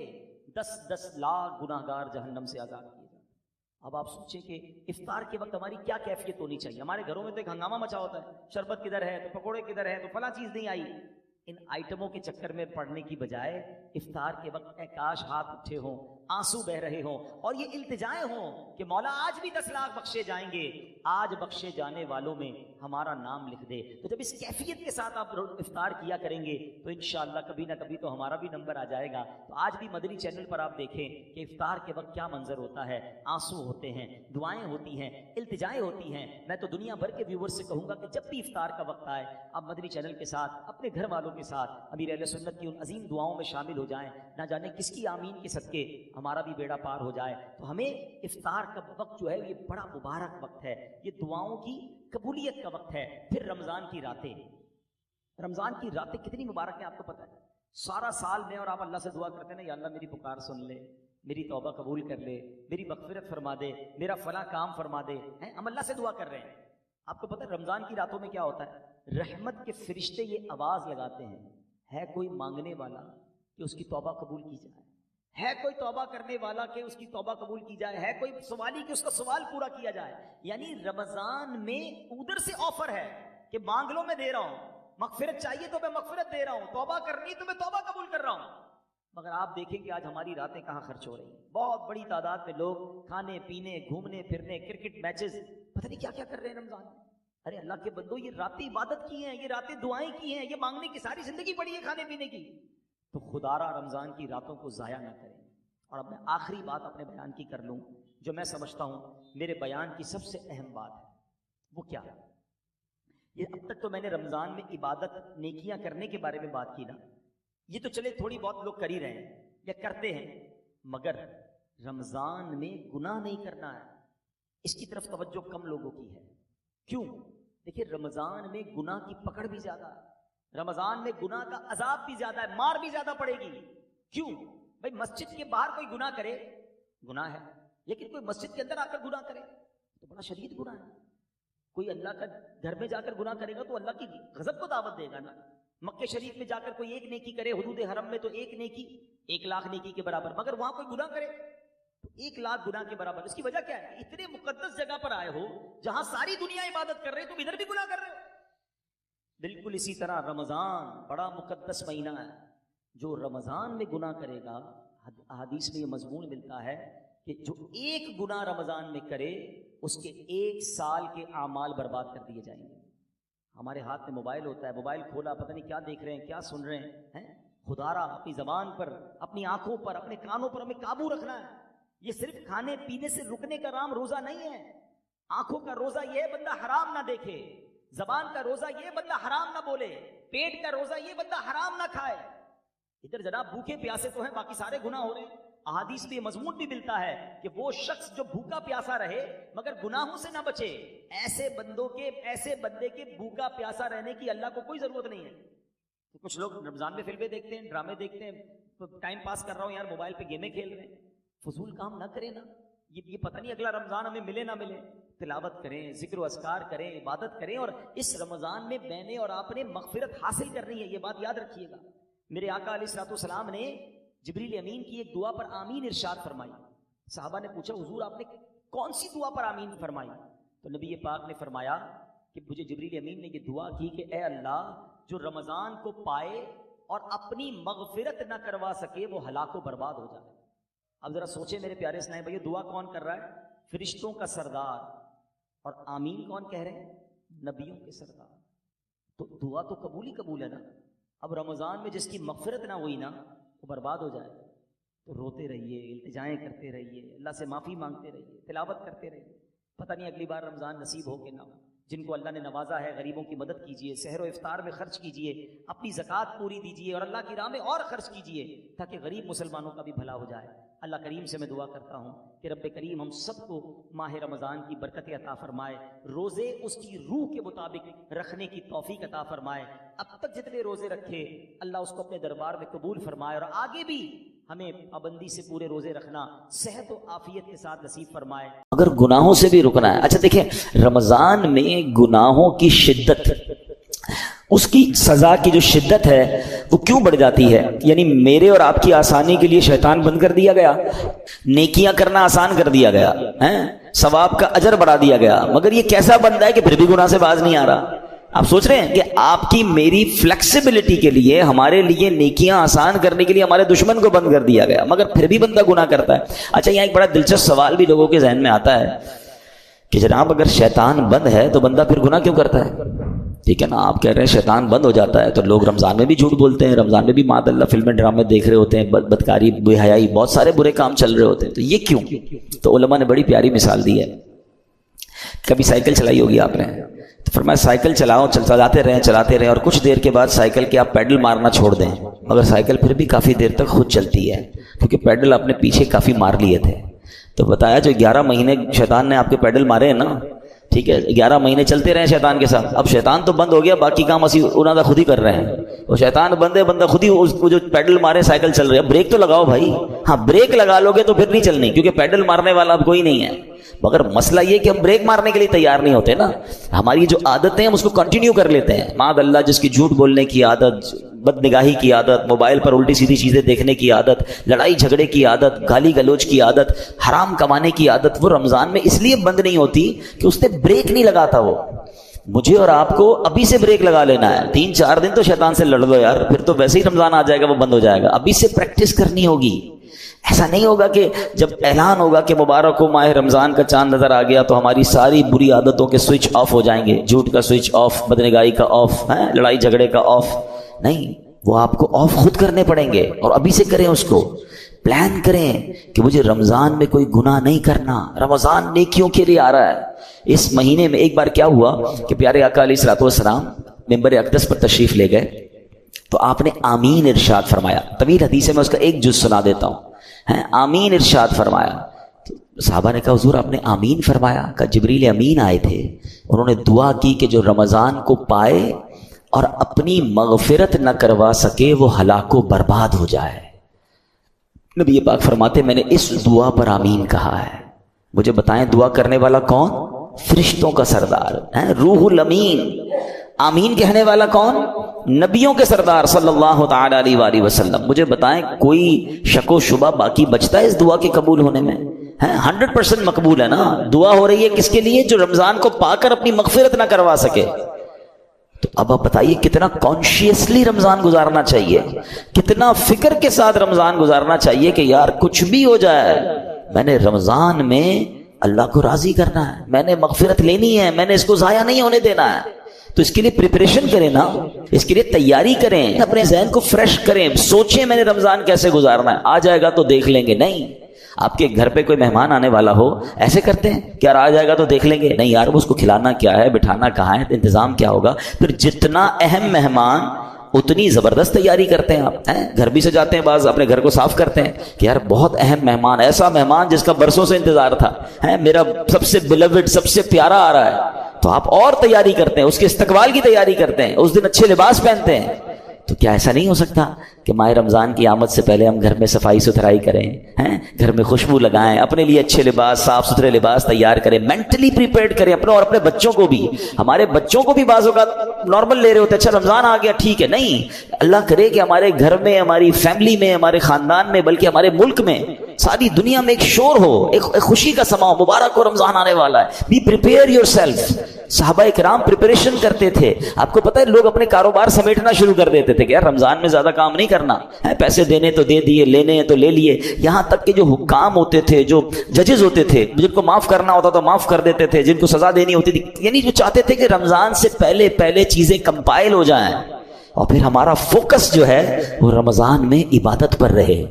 B: 10 لاکھ گناہگار جہنم سے آزاد کیے جاتے ہیں. اب آپ سوچیں کہ افطار کے وقت ہماری کیا کیفیت ہونی چاہیے. ہمارے گھروں میں تو ایک ہنگامہ مچا ہوتا ہے، شربت کدھر ہے تو پکوڑے کدھر ہے تو فلاں چیز نہیں آئی. ان آئٹموں کے چکر میں پڑنے کی بجائے افطار کے وقت اے کاش ہاتھ اٹھے ہوں، آنسو بہ رہے ہوں اور یہ التجائیں ہوں کہ مولا آج بھی 10 لاکھ بخشے جائیں گے، آج بخشے جانے والوں میں ہمارا نام لکھ دے. تو جب اس کیفیت کے ساتھ آپ افطار کیا کریں گے تو انشاءاللہ کبھی نہ کبھی تو ہمارا بھی نمبر آ جائے گا. تو آج بھی مدنی چینل پر آپ دیکھیں کہ افطار کے وقت کیا منظر ہوتا ہے. آنسو ہوتے ہیں، دعائیں ہوتی ہیں، التجائیں ہوتی ہیں. میں تو دنیا بھر کے ویور سے کہوں گا کہ جب بھی افطار کا وقت آئے آپ مدنی چینل کے ساتھ اپنے گھر والوں کے ساتھ امیر اہل سنت کی ان عظیم دعاؤں میں شامل ہو جائیں. نہ جانے کس کی آمین کے صدقے ہمارا بھی بیڑا پار ہو جائے. تو ہمیں افطار کا وقت جو ہے یہ بڑا مبارک وقت ہے، یہ دعاؤں کی قبولیت کا وقت ہے. پھر رمضان کی راتیں، رمضان کی راتیں کتنی مبارک ہیں آپ کو پتہ ہے. سارا سال میں اور آپ اللہ سے دعا کرتے ہیں نا، یا اللہ میری پکار سن لے، میری توبہ قبول کر لے، میری مغفرت فرما دے، میرا فلاں کام فرما دے. ہم اللہ سے دعا کر رہے ہیں. آپ کو پتہ ہے رمضان کی راتوں میں کیا ہوتا ہے، رحمت کے فرشتے یہ آواز لگاتے ہیں، ہے کوئی مانگنے والا کہ اس کی توبہ قبول کی جائے، ہے کوئی توبہ کرنے والا کہ اس کی توبہ قبول کی جائے، ہے کوئی سوالی کہ اس کا سوال پورا کیا جائے. یعنی رمضان میں ادھر سے آفر ہے کہ مانگ لو میں دے رہا ہوں، مغفرت چاہیے تو میں مغفرت دے رہا ہوں، توبہ کرنی تو میں توبہ قبول کر رہا ہوں. مگر آپ دیکھیں کہ آج ہماری راتیں کہاں خرچ ہو رہی ہیں. بہت بڑی تعداد میں لوگ کھانے پینے، گھومنے پھرنے، کرکٹ میچز، پتہ نہیں کیا کیا کر رہے ہیں رمضان میں. ارے اللہ کے بندو، یہ راتیں عبادت کی ہیں، یہ راتیں دعائیں کی ہیں، یہ مانگنے کی ساری زندگی پڑی ہے کھانے پینے کی. تو خدا را رمضان کی راتوں کو ضائع نہ کریں. اور اب میں آخری بات اپنے بیان کی کر لوں جو میں سمجھتا ہوں میرے بیان کی سب سے اہم بات ہے. وہ کیا ہے، یہ اب تک تو میں نے رمضان میں عبادت نیکیاں کرنے کے بارے میں بات کی نا، یہ تو چلے تھوڑی بہت لوگ کر ہی رہے ہیں یا کرتے ہیں، مگر رمضان میں گناہ نہیں کرنا ہے، اس کی طرف توجہ کم لوگوں کی ہے. کیوں؟ دیکھیں رمضان میں گناہ کی پکڑ بھی زیادہ ہے، رمضان میں گناہ کا عذاب بھی زیادہ ہے، مار بھی زیادہ پڑے گی. کیوں؟ بھائی مسجد کے باہر کوئی گناہ کرے گناہ ہے، لیکن کوئی مسجد کے اندر آ کر گناہ کرے تو بڑا شدید گناہ ہے. کوئی اللہ کا گھر میں جا کر گناہ کرے گا تو اللہ کی غضب کو دعوت دے گا نا. مکہ شریف میں جا کر کوئی ایک نیکی کرے، حدود حرم میں تو ایک نیکی 1 لاکھ نیکی کے برابر، مگر وہاں کوئی گناہ کرے تو 1 لاکھ گناہ کے برابر. اس کی وجہ کیا ہے؟ اتنے مقدس جگہ پر آئے ہو جہاں ساری دنیا عبادت کر رہے تم ادھر بھی گناہ کر رہے ہو. بالکل اسی طرح رمضان بڑا مقدس مہینہ ہے، جو رمضان میں گناہ کرے گا، حدیث میں یہ مضمون ملتا ہے کہ جو ایک گناہ رمضان میں کرے اس کے 1 سال کے اعمال برباد کر دیے جائیں گے. ہمارے ہاتھ میں موبائل ہوتا ہے، موبائل کھولا پتہ نہیں کیا دیکھ رہے ہیں، کیا سن رہے ہیں. خدا را اپنی زبان پر، اپنی آنکھوں پر، اپنے کانوں پر ہمیں قابو رکھنا ہے. یہ صرف کھانے پینے سے رکنے کا نام روزہ نہیں ہے. آنکھوں کا روزہ یہ بندہ حرام نہ دیکھے، زبان کا روزہ یہ بندہ حرام نہ بولے، پیٹ کا روزہ یہ بندہ حرام نہ کھائے. ادھر جناب بھوکے پیاسے تو ہیں، باقی سارے گناہ ہو رہے ہیں. احادیث میں یہ مضمون بھی ملتا ہے کہ وہ شخص جو بھوکا پیاسا رہے مگر گناہوں سے نہ بچے، ایسے بندے کے بھوکا پیاسا رہنے کی اللہ کو کوئی ضرورت نہیں ہے۔ تو کچھ لوگ رمضان میں فلمیں دیکھتے ہیں، ڈرامے دیکھتے ہیں، ٹائم پاس کر رہا ہوں یار، موبائل پہ گیمیں کھیل رہے ہیں، فضول کام نہ کریں نا، یہ پتہ نہیں اگلا رمضان ہمیں ملے نہ ملے۔ تلاوت کریں، ذکر و اذکار کریں، عبادت کریں، اور اس رمضان میں میں نے اور آپ نے مغفرت حاصل کرنی ہے، یہ بات یاد رکھیے گا۔ میرے آقا علیہ الصلوۃ والسلام نے جبریل امین کی ایک دعا پر آمین ارشاد فرمائی۔ صحابہ نے پوچھا حضور آپ نے کون سی دعا پر آمین فرمائی؟ تو نبی پاک نے فرمایا کہ مجھے جبریل امین نے یہ دعا کی کہ اے اللہ، جو رمضان کو پائے اور اپنی مغفرت نہ کروا سکے وہ ہلاک و برباد ہو جائے۔ اب ذرا سوچیں میرے پیارے اسلام بھائی، دعا کون کر رہا ہے؟ فرشتوں کا سردار، اور آمین کون کہہ رہے ہیں؟ نبیوں کے سردار۔ تو دعا تو قبول ہی قبول ہے نا۔ اب رمضان میں جس کی مغفرت نہ ہوئی نا وہ برباد ہو جائے، تو روتے رہیے، التجائیں کرتے رہیے، اللہ سے معافی مانگتے رہیے، تلاوت کرتے رہیے، پتہ نہیں اگلی بار رمضان نصیب ہو کہ نہ ہو۔ جن کو اللہ نے نوازا ہے غریبوں کی مدد کیجیے، سحر و افطار میں خرچ کیجیے، اپنی زکوٰۃ پوری دیجیے، اور اللہ کی راہ میں اور خرچ کیجیے تاکہ غریب مسلمانوں کا بھی بھلا ہو جائے۔ اللہ کریم سے میں دعا کرتا ہوں کہ رب کریم ہم سب کو ماہ رمضان کی برکت عطا فرمائے، روزے اس کی روح کے مطابق رکھنے کی توفیق عطا فرمائے۔ اب تک جتنے روزے رکھے اللہ اس کو اپنے دربار میں قبول فرمائے، اور آگے بھی ہمیں پابندی سے پورے روزے رکھنا صحت و عافیت کے ساتھ نصیب فرمائے۔
A: اگر گناہوں سے بھی رکنا ہے، اچھا دیکھیں رمضان میں گناہوں کی شدت، اس کی سزا کی جو شدت ہے وہ کیوں بڑھ جاتی ہے؟ یعنی میرے اور آپ کی آسانی کے لیے شیطان بند کر دیا گیا، نیکیاں کرنا آسان کر دیا گیا، ثواب کا اجر بڑھا دیا گیا، مگر یہ کیسا بندہ ہے کہ پھر بھی گناہ سے باز نہیں آ رہا؟ آپ سوچ رہے ہیں کہ آپ کی میری فلیکسیبلٹی کے لیے، ہمارے لیے نیکیاں آسان کرنے کے لیے ہمارے دشمن کو بند کر دیا گیا، مگر پھر بھی بندہ گناہ کرتا ہے۔ اچھا یہاں ایک بڑا دلچسپ سوال بھی لوگوں کے ذہن میں آتا ہے کہ جناب اگر شیطان بند ہے تو بندہ پھر گناہ کیوں کرتا ہے؟ ٹھیک ہے نا، آپ کہہ رہے ہیں شیطان بند ہو جاتا ہے تو لوگ رمضان میں بھی جھوٹ بولتے ہیں، رمضان میں بھی معاذ اللہ فلمیں ڈرامے دیکھ رہے ہوتے ہیں، بدکاری، بے حیائی، بہت سارے برے کام چل رہے ہوتے ہیں، تو یہ کیوں؟ تو علماء نے بڑی پیاری مثال دی ہے۔ کبھی سائیکل چلائی ہوگی آپ نے، تو فرمایا سائیکل چلاؤ، چلاتے رہیں اور کچھ دیر کے بعد سائیکل کے آپ پیڈل مارنا چھوڑ دیں، مگر سائیکل پھر بھی کافی دیر تک خود چلتی ہے کیونکہ پیڈل آپ نے پیچھے کافی مار لیے تھے۔ تو بتایا جو 11 مہینے شیطان نے آپ کے پیڈل مارے ہیں نا، ٹھیک ہے، 11 مہینے چلتے رہے شیطان کے ساتھ، اب شیطان تو بند ہو گیا، باقی کام اسی انہوں نے خود ہی کر رہے ہیں۔ وہ شیطان بند ہے، بندہ خود ہی اس کو جو پیڈل مارے سائیکل چل رہی ہے، بریک تو لگاؤ بھائی، ہاں بریک لگا لو گے تو پھر نہیں چلنی کیونکہ پیڈل مارنے والا اب کوئی نہیں ہے۔ مگر مسئلہ یہ کہ ہم بریک مارنے کے لیے تیار نہیں ہوتے نا، ہماری جو عادتیں ہم اس کو کنٹینیو کر لیتے ہیں۔ معاذ اللہ جس کی جھوٹ بولنے کی عادت، بد نگاہی کی عادت، موبائل پر الٹی سیدھی چیزیں دیکھنے کی عادت، لڑائی جھگڑے کی عادت، گالی گلوچ کی عادت، حرام کمانے کی عادت، وہ رمضان میں اس لیے بند نہیں ہوتی کہ اس نے بریک نہیں لگاتا۔ وہ مجھے اور آپ کو ابھی سے بریک لگا لینا ہے، 3-4 دن تو شیطان سے لڑ لو یار، پھر تو ویسے ہی رمضان آ جائے گا، وہ بند ہو جائے گا۔ ابھی سے پریکٹس کرنی ہوگی۔ ایسا نہیں ہوگا کہ جب اعلان ہوگا کہ مبارک ہو ماہ رمضان کا چاند نظر آ گیا تو ہماری ساری بری عادتوں کے سوئچ آف ہو جائیں گے، جھوٹ کا سوئچ آف، بدنگاہی کا آف، لڑائی جھگڑے کا آف، نہیں، وہ آپ کو آف خود کرنے پڑیں گے، اور ابھی سے کریں، اس کو پلان کریں کہ مجھے رمضان میں کوئی گناہ نہیں کرنا، رمضان نیکیوں کے لیے آ رہا ہے۔ اس مہینے میں ایک بار کیا ہوا کہ پیارے آقا علیہ الصلوۃ والسلام ممبر اقدس پر تشریف لے گئے تو آپ نے آمین ارشاد فرمایا۔ طویل حدیث ہے، میں اس کا ایک جز سنا دیتا ہوں۔ آمین ارشاد فرمایا، صحابہ نے کہا حضور آپ نے آمین فرمایا؟ کہا جبریل امین آئے تھے، انہوں نے دعا کی کہ جو رمضان کو پائے اور اپنی مغفرت نہ کروا سکے وہ ہلاک و برباد ہو جائے۔ نبی پاک فرماتے میں نے اس دعا پر آمین کہا ہے۔ مجھے بتائیں دعا کرنے والا کون؟ فرشتوں کا سردار ہے روح الامین۔ آمین کہنے والا کون؟ نبیوں کے سردار صلی اللہ تعالی علیہ وآلہ وسلم۔ مجھے بتائیں کوئی شک و شبہ باقی بچتا ہے اس دعا کے قبول ہونے میں؟ 100% مقبول ہے نا۔ دعا ہو رہی ہے کس کے لیے؟ جو رمضان کو پا کر اپنی مغفرت نہ کروا سکے۔ تو اب آپ بتائیے کتنا کانشیسلی رمضان گزارنا چاہیے، کتنا فکر کے ساتھ رمضان گزارنا چاہیے کہ یار کچھ بھی ہو جائے میں نے رمضان میں اللہ کو راضی کرنا ہے، میں نے مغفرت لینی ہے، میں نے اس کو ضائع نہیں ہونے دینا ہے۔ تو اس کے لیے پریپریشن کریں نا، اس کے لیے تیاری کریں، اپنے ذہن کو فریش کریں، سوچیں میں نے رمضان کیسے گزارنا ہے، آ جائے گا تو دیکھ لیں گے۔ نہیں، آپ کے گھر پہ کوئی مہمان آنے والا ہو ایسے کرتے ہیں کہ یار آ جائے گا تو دیکھ لیں گے، نہیں یار اس کو کھلانا کیا ہے، بٹھانا کہاں ہے، انتظام کیا ہوگا۔ پھر جتنا اہم مہمان اتنی زبردست تیاری کرتے ہیں آپ ہیں، گھر بھی سجاتے ہیں، بعض اپنے گھر کو صاف کرتے ہیں کہ یار بہت اہم مہمان، ایسا مہمان جس کا برسوں سے انتظار تھا، ہیں میرا سب سے بیلوڈ، سب سے پیارا آ رہا ہے، تو آپ اور تیاری کرتے ہیں، اس کے استقبال کی تیاری کرتے ہیں، اس دن اچھے لباس پہنتے ہیں. تو کیا ایسا نہیں ہو سکتا کہ ماہ رمضان کی آمد سے پہلے ہم گھر میں صفائی ستھرائی کریں، ہیں گھر میں خوشبو لگائیں، اپنے لیے اچھے لباس، صاف ستھرے لباس تیار کریں، مینٹلی پریپیئرڈ کریں اپنے اور اپنے بچوں کو بھی. ہمارے بچوں کو بھی بعض اوقات نارمل لے رہے ہوتے، اچھا رمضان آ گیا ٹھیک ہے، نہیں، اللہ کرے کہ ہمارے گھر میں، ہماری فیملی میں، ہمارے خاندان میں، بلکہ ہمارے ملک میں، ساری دنیا میں ایک شور ہو، ایک خوشی کا سما ہو، مبارک ہو رمضان آنے والا ہے. بی پریپیئر یور سیلف. صحابہ کرام پریپریشن کرتے تھے. آپ کو پتہ ہے لوگ اپنے کاروبار سمیٹنا شروع کر دیتے تھے کہ یار رمضان میں زیادہ کام نہیں کرنا ہے، پیسے دینے تو دے دیے، لینے ہیں تو لے لیے. یہاں تک کہ جو حکام ہوتے تھے، جو ججز ہوتے تھے، جن کو معاف کرنا ہوتا تو معاف کر دیتے تھے، جن کو سزا دینی ہوتی تھی، یعنی جو چاہتے تھے کہ رمضان سے پہلے چیزیں کمپائل ہو جائیں اور پھر ہمارا فوکس جو ہے وہ رمضان میں عبادت پر رہے.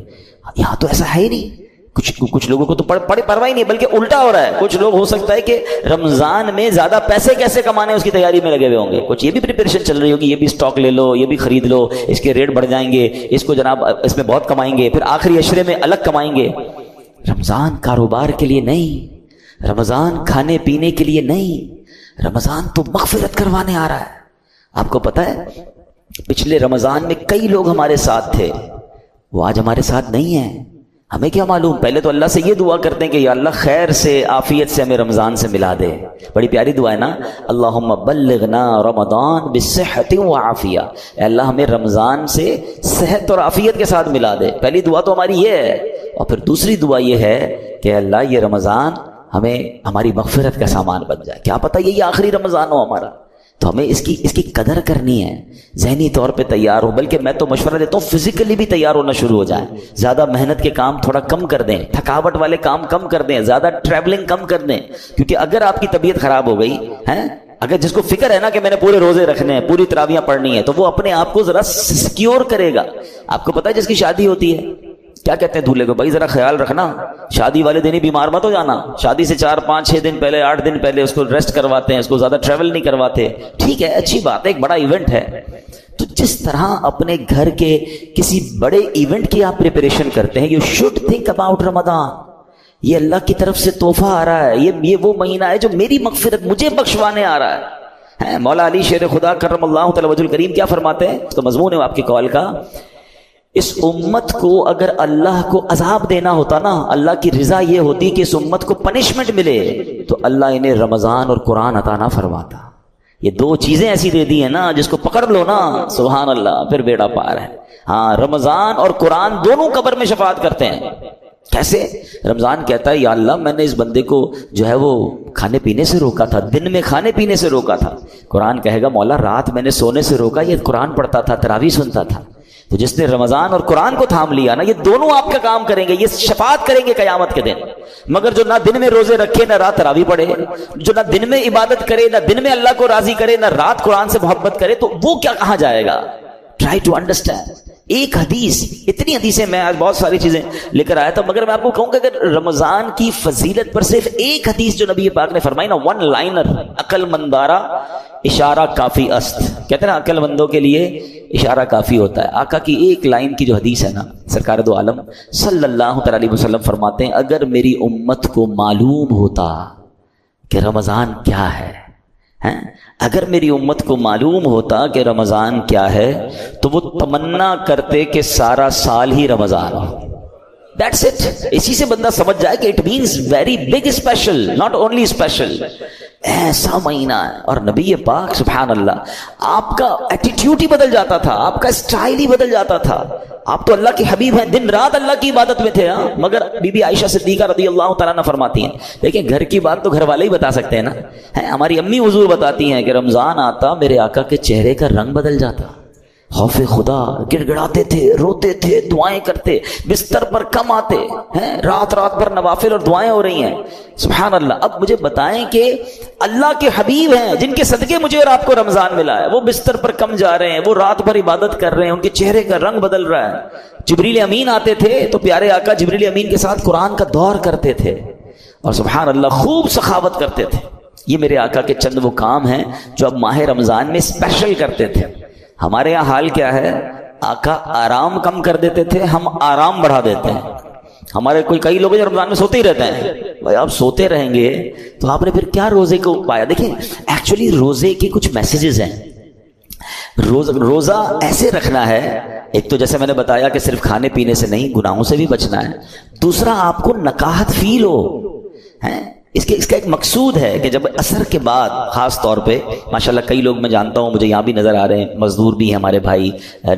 A: یہاں تو ایسا ہے ہی نہیں. کچھ لوگوں کو تو پڑے پرواہ ہی نہیں، بلکہ الٹا ہو رہا ہے. کچھ لوگ ہو سکتا ہے کہ رمضان میں زیادہ پیسے کیسے کمانے اس کی تیاری میں لگے ہوئے ہوں گے. کچھ یہ بھی پریپریشن چل رہی ہوگی، یہ بھی سٹاک لے لو، یہ بھی خرید لو، اس کے ریٹ بڑھ جائیں گے، اس کو جناب اس میں بہت کمائیں گے، پھر آخری عشرے میں الگ کمائیں گے. رمضان کاروبار کے لیے نہیں، رمضان کھانے پینے کے لیے نہیں، رمضان تو مغفرت کروانے آ رہا ہے. آپ کو پتہ ہے پچھلے رمضان میں کئی لوگ ہمارے ساتھ تھے، وہ آج ہمارے ساتھ نہیں ہیں. ہمیں کیا معلوم؟ پہلے تو اللہ سے یہ دعا کرتے ہیں کہ یا اللہ خیر سے، عافیت سے ہمیں رمضان سے ملا دے. بڑی پیاری دعا ہے نا، اللہم بلغنا رمضان بالصحت وعافیہ. اے اللہ ہمیں رمضان سے صحت اور عافیت کے ساتھ ملا دے. پہلی دعا تو ہماری یہ ہے. اور پھر دوسری دعا یہ ہے کہ اللہ یہ رمضان ہمیں ہماری مغفرت کا سامان بن جائے. کیا پتہ یہ آخری رمضان ہو ہمارا، تو ہمیں اس کی قدر کرنی ہے، ذہنی طور پہ تیار ہو. بلکہ میں تو مشورہ دیتا ہوں فزیکلی بھی تیار ہونا شروع ہو جائیں. زیادہ محنت کے کام تھوڑا کم کر دیں، تھکاوٹ والے کام کم کر دیں، زیادہ ٹریولنگ کم کر دیں. کیونکہ اگر آپ کی طبیعت خراب ہو گئی ہے، اگر جس کو فکر ہے نا کہ میں نے پورے روزے رکھنے ہیں، پوری تراویحیں پڑھنی ہے، تو وہ اپنے آپ کو ذرا سیکیور کرے گا. آپ کو پتہ ہے جس کی شادی ہوتی ہے کیا کہتے ہیں دولہے کو، بھائی ذرا خیال رکھنا، شادی والے دن ہی بیمار مت ہو جانا. شادی سے 4 5 6 دن پہلے، 8 دن پہلے اس کو ریسٹ کرواتے ہیں، اس کو زیادہ ٹریول نہیں کرواتے. ٹھیک ہے، اچھی بات ہے، ایک بڑا ایونٹ ہے. تو جس طرح اپنے گھر کے کسی بڑے ایونٹ کی آپ پریپریشن کرتے ہیں، یو شوڈ تھنک اباؤٹ رمضان. یہ اللہ کی طرف سے تحفہ آ رہا ہے، یہ وہ مہینہ ہے جو میری مغفرت مجھے بخشوانے آ رہا ہے. مولا علی شیر خدا کرم اللہ تعالی وجہ الکریم کیا فرماتے ہیں؟ اس کا مضمون ہے آپ کی کال کا، اس امت کو اگر اللہ کو عذاب دینا ہوتا نا، اللہ کی رضا یہ ہوتی کہ اس امت کو پنشمنٹ ملے، تو اللہ انہیں رمضان اور قرآن عطا نہ فرماتا. یہ 2 چیزیں ایسی دے دی ہیں نا، جس کو پکڑ لو نا سبحان اللہ پھر بیڑا پار ہے. ہاں، رمضان اور قرآن دونوں قبر میں شفاعت کرتے ہیں. کیسے؟ رمضان کہتا ہے یا اللہ میں نے اس بندے کو جو ہے وہ کھانے پینے سے روکا تھا، دن میں کھانے پینے سے روکا تھا. قرآن کہے گا مولا رات میں نے سونے سے روکا، یہ قرآن پڑھتا تھا، تراویح سنتا تھا. تو جس نے رمضان اور قرآن کو تھام لیا نا، یہ دونوں آپ کا کام کریں گے، یہ شفاعت کریں گے قیامت کے دن. مگر جو نہ دن میں روزے رکھے، نہ رات تراویح پڑھے، جو نہ دن میں عبادت کرے، نہ دن میں اللہ کو راضی کرے، نہ رات قرآن سے محبت کرے، تو وہ کیا کہاں جائے گا؟ Try to understand. ایک حدیث، اتنی حدیثیں میں آج بہت ساری چیزیں لے کر آیا تھا، مگر میں آپ کو کہوں کہ اگر رمضان کی فضیلت پر صرف ایک حدیث جو نبی پاک نے فرمائی نا، 1 لائنر، عقل مندارا اشارہ کافی است. کہتے ہیں نا عقل مندوں کے لیے اشارہ کافی ہوتا ہے. آقا کی ایک لائن کی جو حدیث ہے نا، سرکار دو عالم صلی اللہ تعالی علیہ وسلم فرماتے ہیں اگر میری امت کو معلوم ہوتا کہ رمضان کیا ہے، اگر میری امت کو معلوم ہوتا کہ رمضان کیا ہے، تو وہ تمنا کرتے کہ سارا سال ہی رمضان ہو. That's it. اسی سے بندہ سمجھ جائے کہ it means very big special, not only special. ایسا مہینہ ہے. اور نبی پاک سبحان اللہ آپ کا ایٹیٹیوڈ ہی بدل جاتا تھا، آپ کا اسٹائل ہی بدل جاتا تھا. آپ تو اللہ کے حبیب ہیں، دن رات اللہ کی عبادت میں تھے. مگر بی بی عائشہ صدیقہ رضی اللہ تعالیٰ عنہ فرماتی ہیں، دیکھیں گھر کی بات تو گھر والے ہی بتا سکتے ہیں نا. ہماری امی حضور بتاتی ہیں کہ رمضان آتا میرے آقا کے چہرے کا رنگ بدل جاتا، خوف خدا، گڑ گڑاتے تھے، روتے تھے، دعائیں کرتے، بستر پر کم آتے ہیں، رات رات بھر نوافل اور دعائیں ہو رہی ہیں. سبحان اللہ. اب مجھے بتائیں کہ اللہ کے حبیب ہیں جن کے صدقے مجھے اور آپ کو رمضان ملا ہے، وہ بستر پر کم جا رہے ہیں، وہ رات بھر عبادت کر رہے ہیں، ان کے چہرے کا رنگ بدل رہا ہے. جبریل امین آتے تھے تو پیارے آقا جبریل امین کے ساتھ قرآن کا دور کرتے تھے اور سبحان اللہ خوب سخاوت کرتے تھے. یہ میرے آقا کے چند وہ کام ہیں جو اب ماہ رمضان میں اسپیشل کرتے تھے. ہمارے یہاں حال کیا ہے، آقا آرام کم کر دیتے تھے، ہم آرام بڑھا دیتے ہیں. ہمارے کئی لوگ جو رمضان میں سوتے ہی رہتے ہیں. بھائی آپ سوتے رہیں گے تو آپ نے پھر کیا روزے کو پایا؟ دیکھیں ایکچولی روزے کے کچھ میسیجز ہیں. روزہ ایسے رکھنا ہے، ایک تو جیسے میں نے بتایا کہ صرف کھانے پینے سے نہیں، گناہوں سے بھی بچنا ہے. دوسرا آپ کو نکاحت فیل ہو. اس کا ایک مقصود ہے کہ جب عصر کے بعد، خاص طور پہ ماشاءاللہ کئی لوگ میں جانتا ہوں، مجھے یہاں بھی نظر آ رہے ہیں، مزدور بھی ہیں ہمارے بھائی،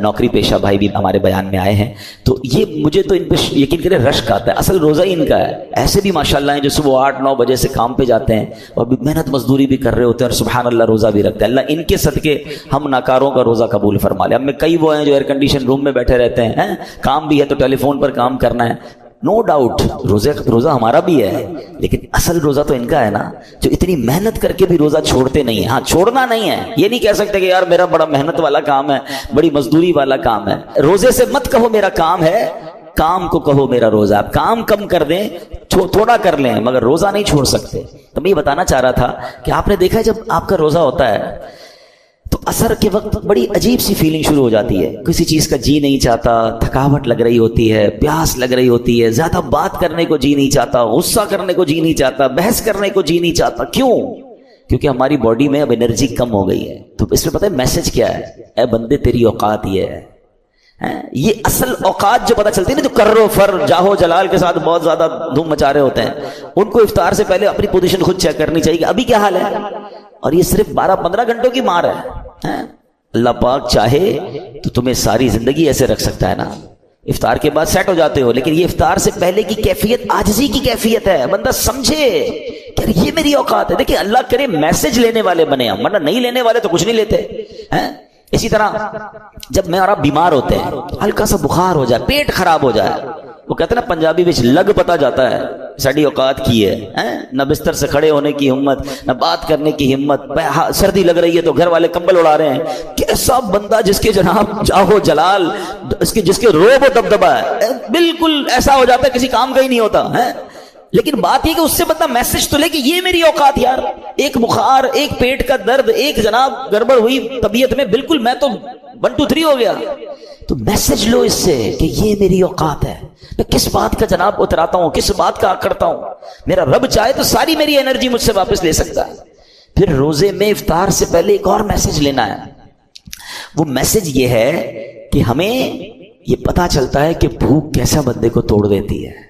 A: نوکری پیشہ بھائی بھی ہمارے بیان میں آئے ہیں، تو یہ مجھے تو ان پہ یقین کرے رشک آتا ہے. اصل روزہ ہی ان کا ہے. ایسے بھی ماشاءاللہ ہیں جو صبح 8-9 بجے سے کام پہ جاتے ہیں اور محنت مزدوری بھی کر رہے ہوتے ہیں اور سبحان اللہ روزہ بھی رکھتے ہیں. اللہ ان کے صدقے ہم ناکاروں کا روزہ قبول فرما لے. ہم میں کئی وہ ہیں جو ایئر کنڈیشن روم میں بیٹھے رہتے ہیں، کام بھی ہے تو ٹیلی فون پر کام کرنا ہے. نو ڈاؤٹ روزہ ہمارا بھی ہے، لیکن اصل روزہ تو ان کا ہے نا، جو اتنی محنت کر کے بھی روزہ چھوڑتے نہیں ہیں. ہاں چھوڑنا نہیں ہے، یہ نہیں کہہ سکتے کہ یار میرا بڑا محنت والا کام ہے، بڑی مزدوری والا کام ہے. روزے سے مت کہو میرا کام ہے، کام کو کہو میرا روزہ. آپ کام کم کر دیں، تھوڑا کر لیں، مگر روزہ نہیں چھوڑ سکتے. تو میں یہ بتانا چاہ رہا تھا کہ آپ نے دیکھا جب آپ کا روزہ ہوتا ہے تو عصر کے وقت بڑی عجیب سی فیلنگ شروع ہو جاتی ہے. کسی چیز کا جی نہیں چاہتا، تھکاوٹ لگ رہی ہوتی ہے، پیاس لگ رہی ہوتی ہے، زیادہ بات کرنے کو جی نہیں چاہتا، غصہ کرنے کو جی نہیں چاہتا، بحث کرنے کو جی نہیں چاہتا. کیوں؟ کیونکہ ہماری باڈی میں اب انرجی کم ہو گئی ہے. تو اس میں پتہ ہے میسج کیا ہے؟ اے بندے تیری اوقات یہ ہے. یہ اصل اوقات جو پتہ چلتی ہے نا، جو کرو فر جاہو جلال کے ساتھ بہت زیادہ دھوم مچا رہے ہوتے ہیں، ان کو افطار سے پہلے اپنی پوزیشن خود چیک کرنی چاہیے کہ ابھی کیا حال ہے. اور یہ صرف 12-15 گھنٹوں کی مار ہے. اللہ پاک چاہے تو تمہیں ساری زندگی ایسے رکھ سکتا ہے نا. افطار کے بعد سیٹ ہو جاتے ہو، لیکن یہ افطار سے پہلے کی کیفیت عاجزی کی کیفیت ہے. بندہ سمجھے کہ یہ میری اوقات ہے. دیکھیں اللہ کرے میسج لینے والے بنے ہم، ورنہ نہیں لینے والے تو کچھ نہیں لیتے. اسی طرح جب میں اور آپ بیمار ہوتے ہیں، ہلکا سا بخار ہو جائے، پیٹ خراب ہو جائے، وہ کہتے ہیں نا پنجابی میں لگ پتا جاتا ہے ساڑی اوقات کی ہے. نہ بستر سے کھڑے ہونے کی ہمت، نہ بات کرنے کی ہمت. سردی لگ رہی ہے تو گھر والے کمبل اڑا رہے ہیں. کیسا بندہ جس کے جناب جاہو جلال، جس کے روب و دبدبا ہے، بالکل ایسا ہو جاتا ہے کسی کام کا ہی نہیں ہوتا ہے. لیکن بات یہ کہ اس سے بندہ میسج تو لے کہ یہ میری اوقات یار. ایک بخار، ایک پیٹ کا درد، ایک جناب گڑبڑ ہوئی طبیعت میں، بالکل میں تو 1 2 3 ہو گیا. تو میسج لو اس سے کہ یہ میری اوقات ہے. میں کس بات کا جناب اتراتا ہوں، کس بات کا کرتا ہوں. میرا رب چاہے تو ساری میری انرجی مجھ سے واپس لے سکتا ہے. پھر روزے میں افطار سے پہلے ایک اور میسج لینا ہے. وہ میسج یہ ہے کہ ہمیں یہ پتا چلتا ہے کہ بھوک کیسا بندے کو توڑ دیتی ہے.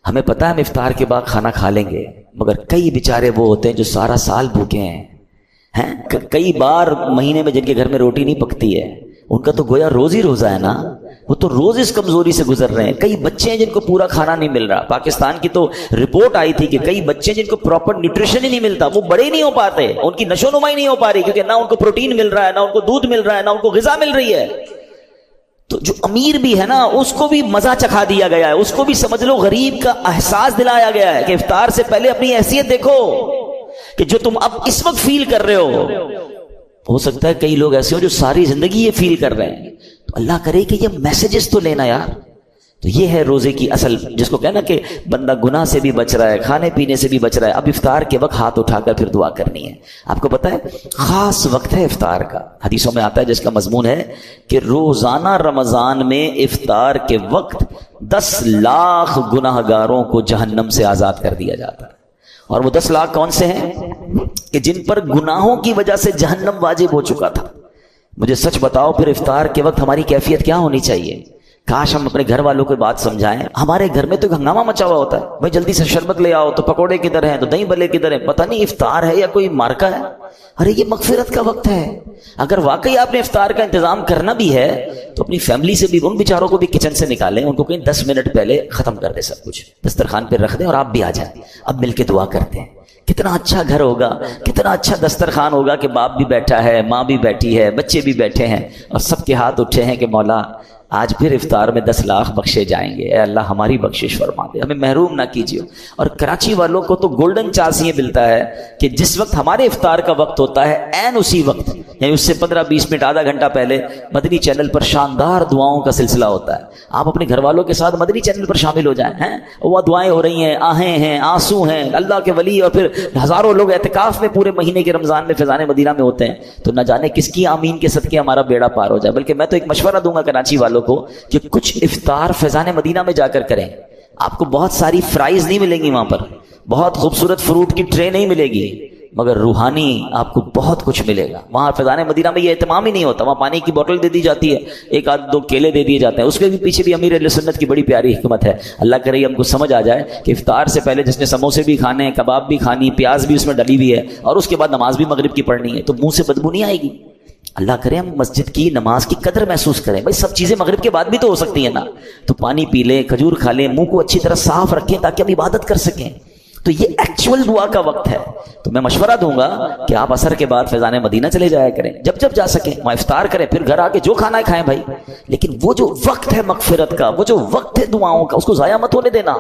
A: ہمیں پتا ہے ہم افطار کے بعد کھانا کھا لیں گے، مگر کئی بیچارے وہ ہوتے ہیں جو سارا سال بھوکے ہیں. کئی بار مہینے میں جن کے گھر میں روٹی نہیں پکتی ہے، ان کا تو گویا روز ہی روزہ ہے نا. وہ تو روز اس کمزوری سے گزر رہے ہیں. کئی بچے ہیں جن کو پورا کھانا نہیں مل رہا. پاکستان کی تو رپورٹ آئی تھی کہ کئی بچے جن کو پراپر نیوٹریشن ہی نہیں ملتا، وہ بڑے ہی نہیں ہو پاتے، ان کی نشو نما ہی نہیں ہو پا رہی، کیونکہ نہ ان کو پروٹین مل رہا ہے، نہ ان کو دودھ مل رہا ہے، نہ ان کو غذا مل رہی ہے. تو جو امیر بھی ہے نا، اس کو بھی مزہ چکھا دیا گیا ہے، اس کو بھی سمجھ لو غریب کا احساس دلایا گیا ہے کہ افطار سے پہلے اپنی حیثیت دیکھو کہ جو تم اب اس وقت فیل کر رہے ہو سکتا ہے کئی لوگ ایسے ہو جو ساری زندگی یہ فیل کر رہے ہیں. تو اللہ کرے کہ یہ میسیجز تو لینا یار. تو یہ ہے روزے کی اصل، جس کو کہنا کہ بندہ گناہ سے بھی بچ رہا ہے، کھانے پینے سے بھی بچ رہا ہے. اب افطار کے وقت ہاتھ اٹھا کر پھر دعا کرنی ہے. آپ کو پتا ہے خاص وقت ہے افطار کا. حدیثوں میں آتا ہے جس کا مضمون ہے کہ روزانہ رمضان میں افطار کے وقت 10 لاکھ گناہ گاروں کو جہنم سے آزاد کر دیا جاتا ہے. اور وہ 10 لاکھ کون سے ہیں؟ کہ جن پر گناہوں کی وجہ سے جہنم واجب ہو چکا تھا. مجھے سچ بتاؤ پھر افطار کے وقت ہماری کیفیت کیا ہونی چاہیے؟ کاش ہم اپنے گھر والوں کو بات سمجھائیں. ہمارے گھر میں تو ہنگامہ مچا ہوا ہوتا ہے، بھائی جلدی سے شربت لے آؤ، تو پکوڑے کدھر ہیں، تو دہی بلے کدھر ہیں. پتہ نہیں افطار ہے یا کوئی مارکا ہے. ارے یہ مغفرت کا وقت ہے. اگر واقعی آپ نے افطار کا انتظام کرنا بھی ہے تو اپنی فیملی سے بھی، ان بیچاروں کو بھی کچن سے نکالیں، ان کو کہیں 10 منٹ پہلے ختم کر دیں، سب کچھ دسترخوان پہ رکھ دیں اور آپ بھی آ جائیں. اب مل کے دعا کرتے ہیں. کتنا اچھا گھر ہوگا، کتنا اچھا دسترخوان ہوگا کہ باپ بھی بیٹھا ہے، ماں بھی بیٹھی ہے، بچے بھی بیٹھے ہیں اور سب کے ہاتھ اٹھے ہیں کہ مولا آج پھر افطار میں 10 لاکھ بخشے جائیں گے. اے اللہ ہماری بخشش فرما دے, ہمیں محروم نہ کیجیے. اور کراچی والوں کو تو گولڈن چانس یہ ملتا ہے کہ جس وقت ہمارے افطار کا وقت ہوتا ہے عین اسی وقت یعنی اس سے 15-20 منٹ آدھا گھنٹہ پہلے مدنی چینل پر شاندار دعاؤں کا سلسلہ ہوتا ہے. آپ اپنے گھر والوں کے ساتھ مدنی چینل پر شامل ہو جائیں ہیں, وہ دعائیں ہو رہی ہیں, آہیں ہیں, آنسو ہیں, اللہ کے ولی اور پھر ہزاروں لوگ اعتکاف میں پورے مہینے کے رمضان میں فیضان مدینہ میں ہوتے ہیں. تو نہ جانے کس کی آمین کے صدقے ہمارا بیڑا پار ہو جائے. بلکہ میں تو ایک مشورہ دوں گا کراچی والوں کو کہ کچھ افطار فیضان مدینہ میں جا کر کریں. آپ کو بہت ساری فرائز نہیں ملیں گی وہاں پر, بہت خوبصورت فروٹ کی ٹرے نہیں ملے گی, مگر روحانی آپ کو بہت کچھ ملے گا. وہاں فیضان مدینہ میں یہ اہتمام ہی نہیں ہوتا. وہاں پانی کی بوتل دے دی جاتی ہے, 1-2 کیلے دے دیے جاتے ہیں. اس کے بھی پیچھے بھی امیر اہل سنت کی بڑی پیاری حکمت ہے. اللہ کرے ہم کو سمجھ آ جائے کہ افطار سے پہلے جس نے سموسے بھی کھانے ہیں, کباب بھی کھانی, پیاز بھی اس میں ڈلی ہوئی ہے, اور اس کے بعد نماز بھی مغرب کی پڑھنی ہے, تو منہ سے بدبو نہیں آئے گی. اللہ کرے ہم مسجد کی نماز کی قدر محسوس کریں. بھائی سب چیزیں مغرب کے بعد بھی تو ہو سکتی ہیں نا, تو پانی پی لیں, کھجور کھا لیں, منہ کو اچھی طرح صاف رکھیں تاکہ ہم عبادت کر سکیں. تو یہ ایکچول دعا کا وقت ہے. تو میں مشورہ دوں گا کہ آپ عصر کے بعد فیضان مدینہ چلے جایا کریں, جب جا سکیں وہاں افطار کریں, پھر گھر آ کے جو کھانا ہے کھائیں بھائی. لیکن وہ جو وقت ہے مغفرت کا, وہ جو وقت ہے دعاؤں کا, اس کو ضائع مت ہونے دینا.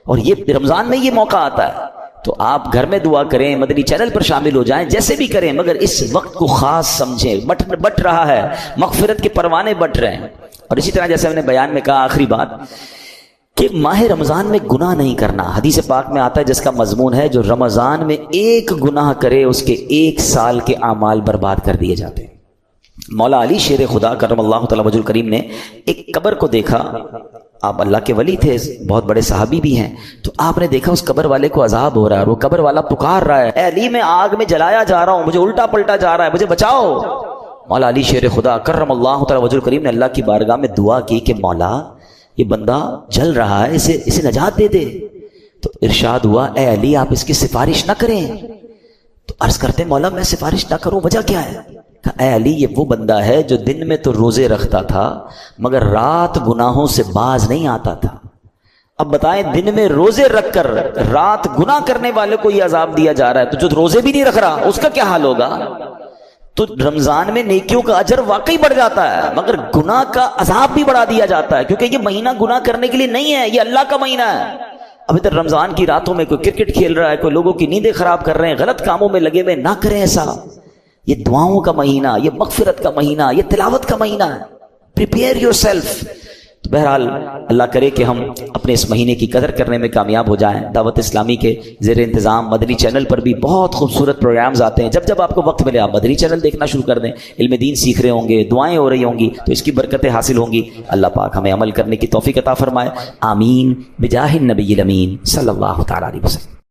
A: اور یہ رمضان میں یہ موقع آتا ہے, تو آپ گھر میں دعا کریں, مدنی چینل پر شامل ہو جائیں, جیسے بھی کریں, مگر اس وقت کو خاص سمجھیں. بٹ رہا ہے, مغفرت کے پروانے بٹ رہے ہیں. اور اسی طرح جیسے ہم نے بیان میں کہا آخری بات کہ ماہ رمضان میں گناہ نہیں کرنا. حدیث پاک میں آتا ہے جس کا مضمون ہے جو رمضان میں ایک گناہ کرے اس کے 1 سال کے اعمال برباد کر دیے جاتے ہیں. مولا علی شیر خدا کرم اللہ تعالی وجہ الکریم نے ایک قبر کو دیکھا. آپ اللہ کے ولی تھے, بہت بڑے صحابی بھی ہیں, تو آپ نے دیکھا اس قبر والے کو عذاب ہو رہا ہے, اور وہ قبر والا پکار رہا ہے, اے علی میں آگ میں جلایا جا رہا ہوں, مجھے الٹا پلٹا جا رہا ہے, مجھے بچاؤ. مولا علی شیر خدا کرم اللہ تعالی وجہ الکریم نے اللہ کی بارگاہ میں دعا کی کہ مولا یہ بندہ جل رہا ہے, اسے نجات دے دے. تو ارشاد ہوا اے علی آپ اس کی سفارش نہ کریں. تو عرض کرتے مولا میں سفارش نہ کروں, وجہ کیا ہے؟ اے علی یہ وہ بندہ ہے جو دن میں تو روزے رکھتا تھا مگر رات گناہوں سے باز نہیں آتا تھا. اب بتائیں دن میں روزے رکھ کر رات گناہ کرنے والے کو یہ عذاب دیا جا رہا ہے, تو جو روزے بھی نہیں رکھ رہا اس کا کیا حال ہوگا؟ تو رمضان میں نیکیوں کا اجر واقعی بڑھ جاتا ہے, مگر گناہ کا عذاب بھی بڑھا دیا جاتا ہے, کیونکہ یہ مہینہ گناہ کرنے کے لیے نہیں ہے, یہ اللہ کا مہینہ ہے. اب ادھر رمضان کی راتوں میں کوئی کرکٹ کھیل رہا ہے, کوئی لوگوں کی نیندیں خراب کر رہے ہیں, غلط کاموں میں لگے ہوئے, نہ کریں ایسا. یہ دعاؤں کا مہینہ, یہ مغفرت کا مہینہ, یہ تلاوت کا مہینہ ہے. Prepare your self. تو بہرحال اللہ کرے کہ ہم اپنے اس مہینے کی قدر کرنے میں کامیاب ہو جائیں. دعوت اسلامی کے زیر انتظام مدنی چینل پر بھی بہت خوبصورت پروگرامز آتے ہیں. جب آپ کو وقت ملے آپ مدنی چینل دیکھنا شروع کر دیں. علم دین سیکھ رہے ہوں گے, دعائیں ہو رہی ہوں گی, تو اس کی برکتیں حاصل ہوں گی. اللہ پاک ہمیں عمل کرنے کی توفیق عطا فرمائے. آمین بجاہ النبی الامین صلی اللہ تعالی علیہ وسلم.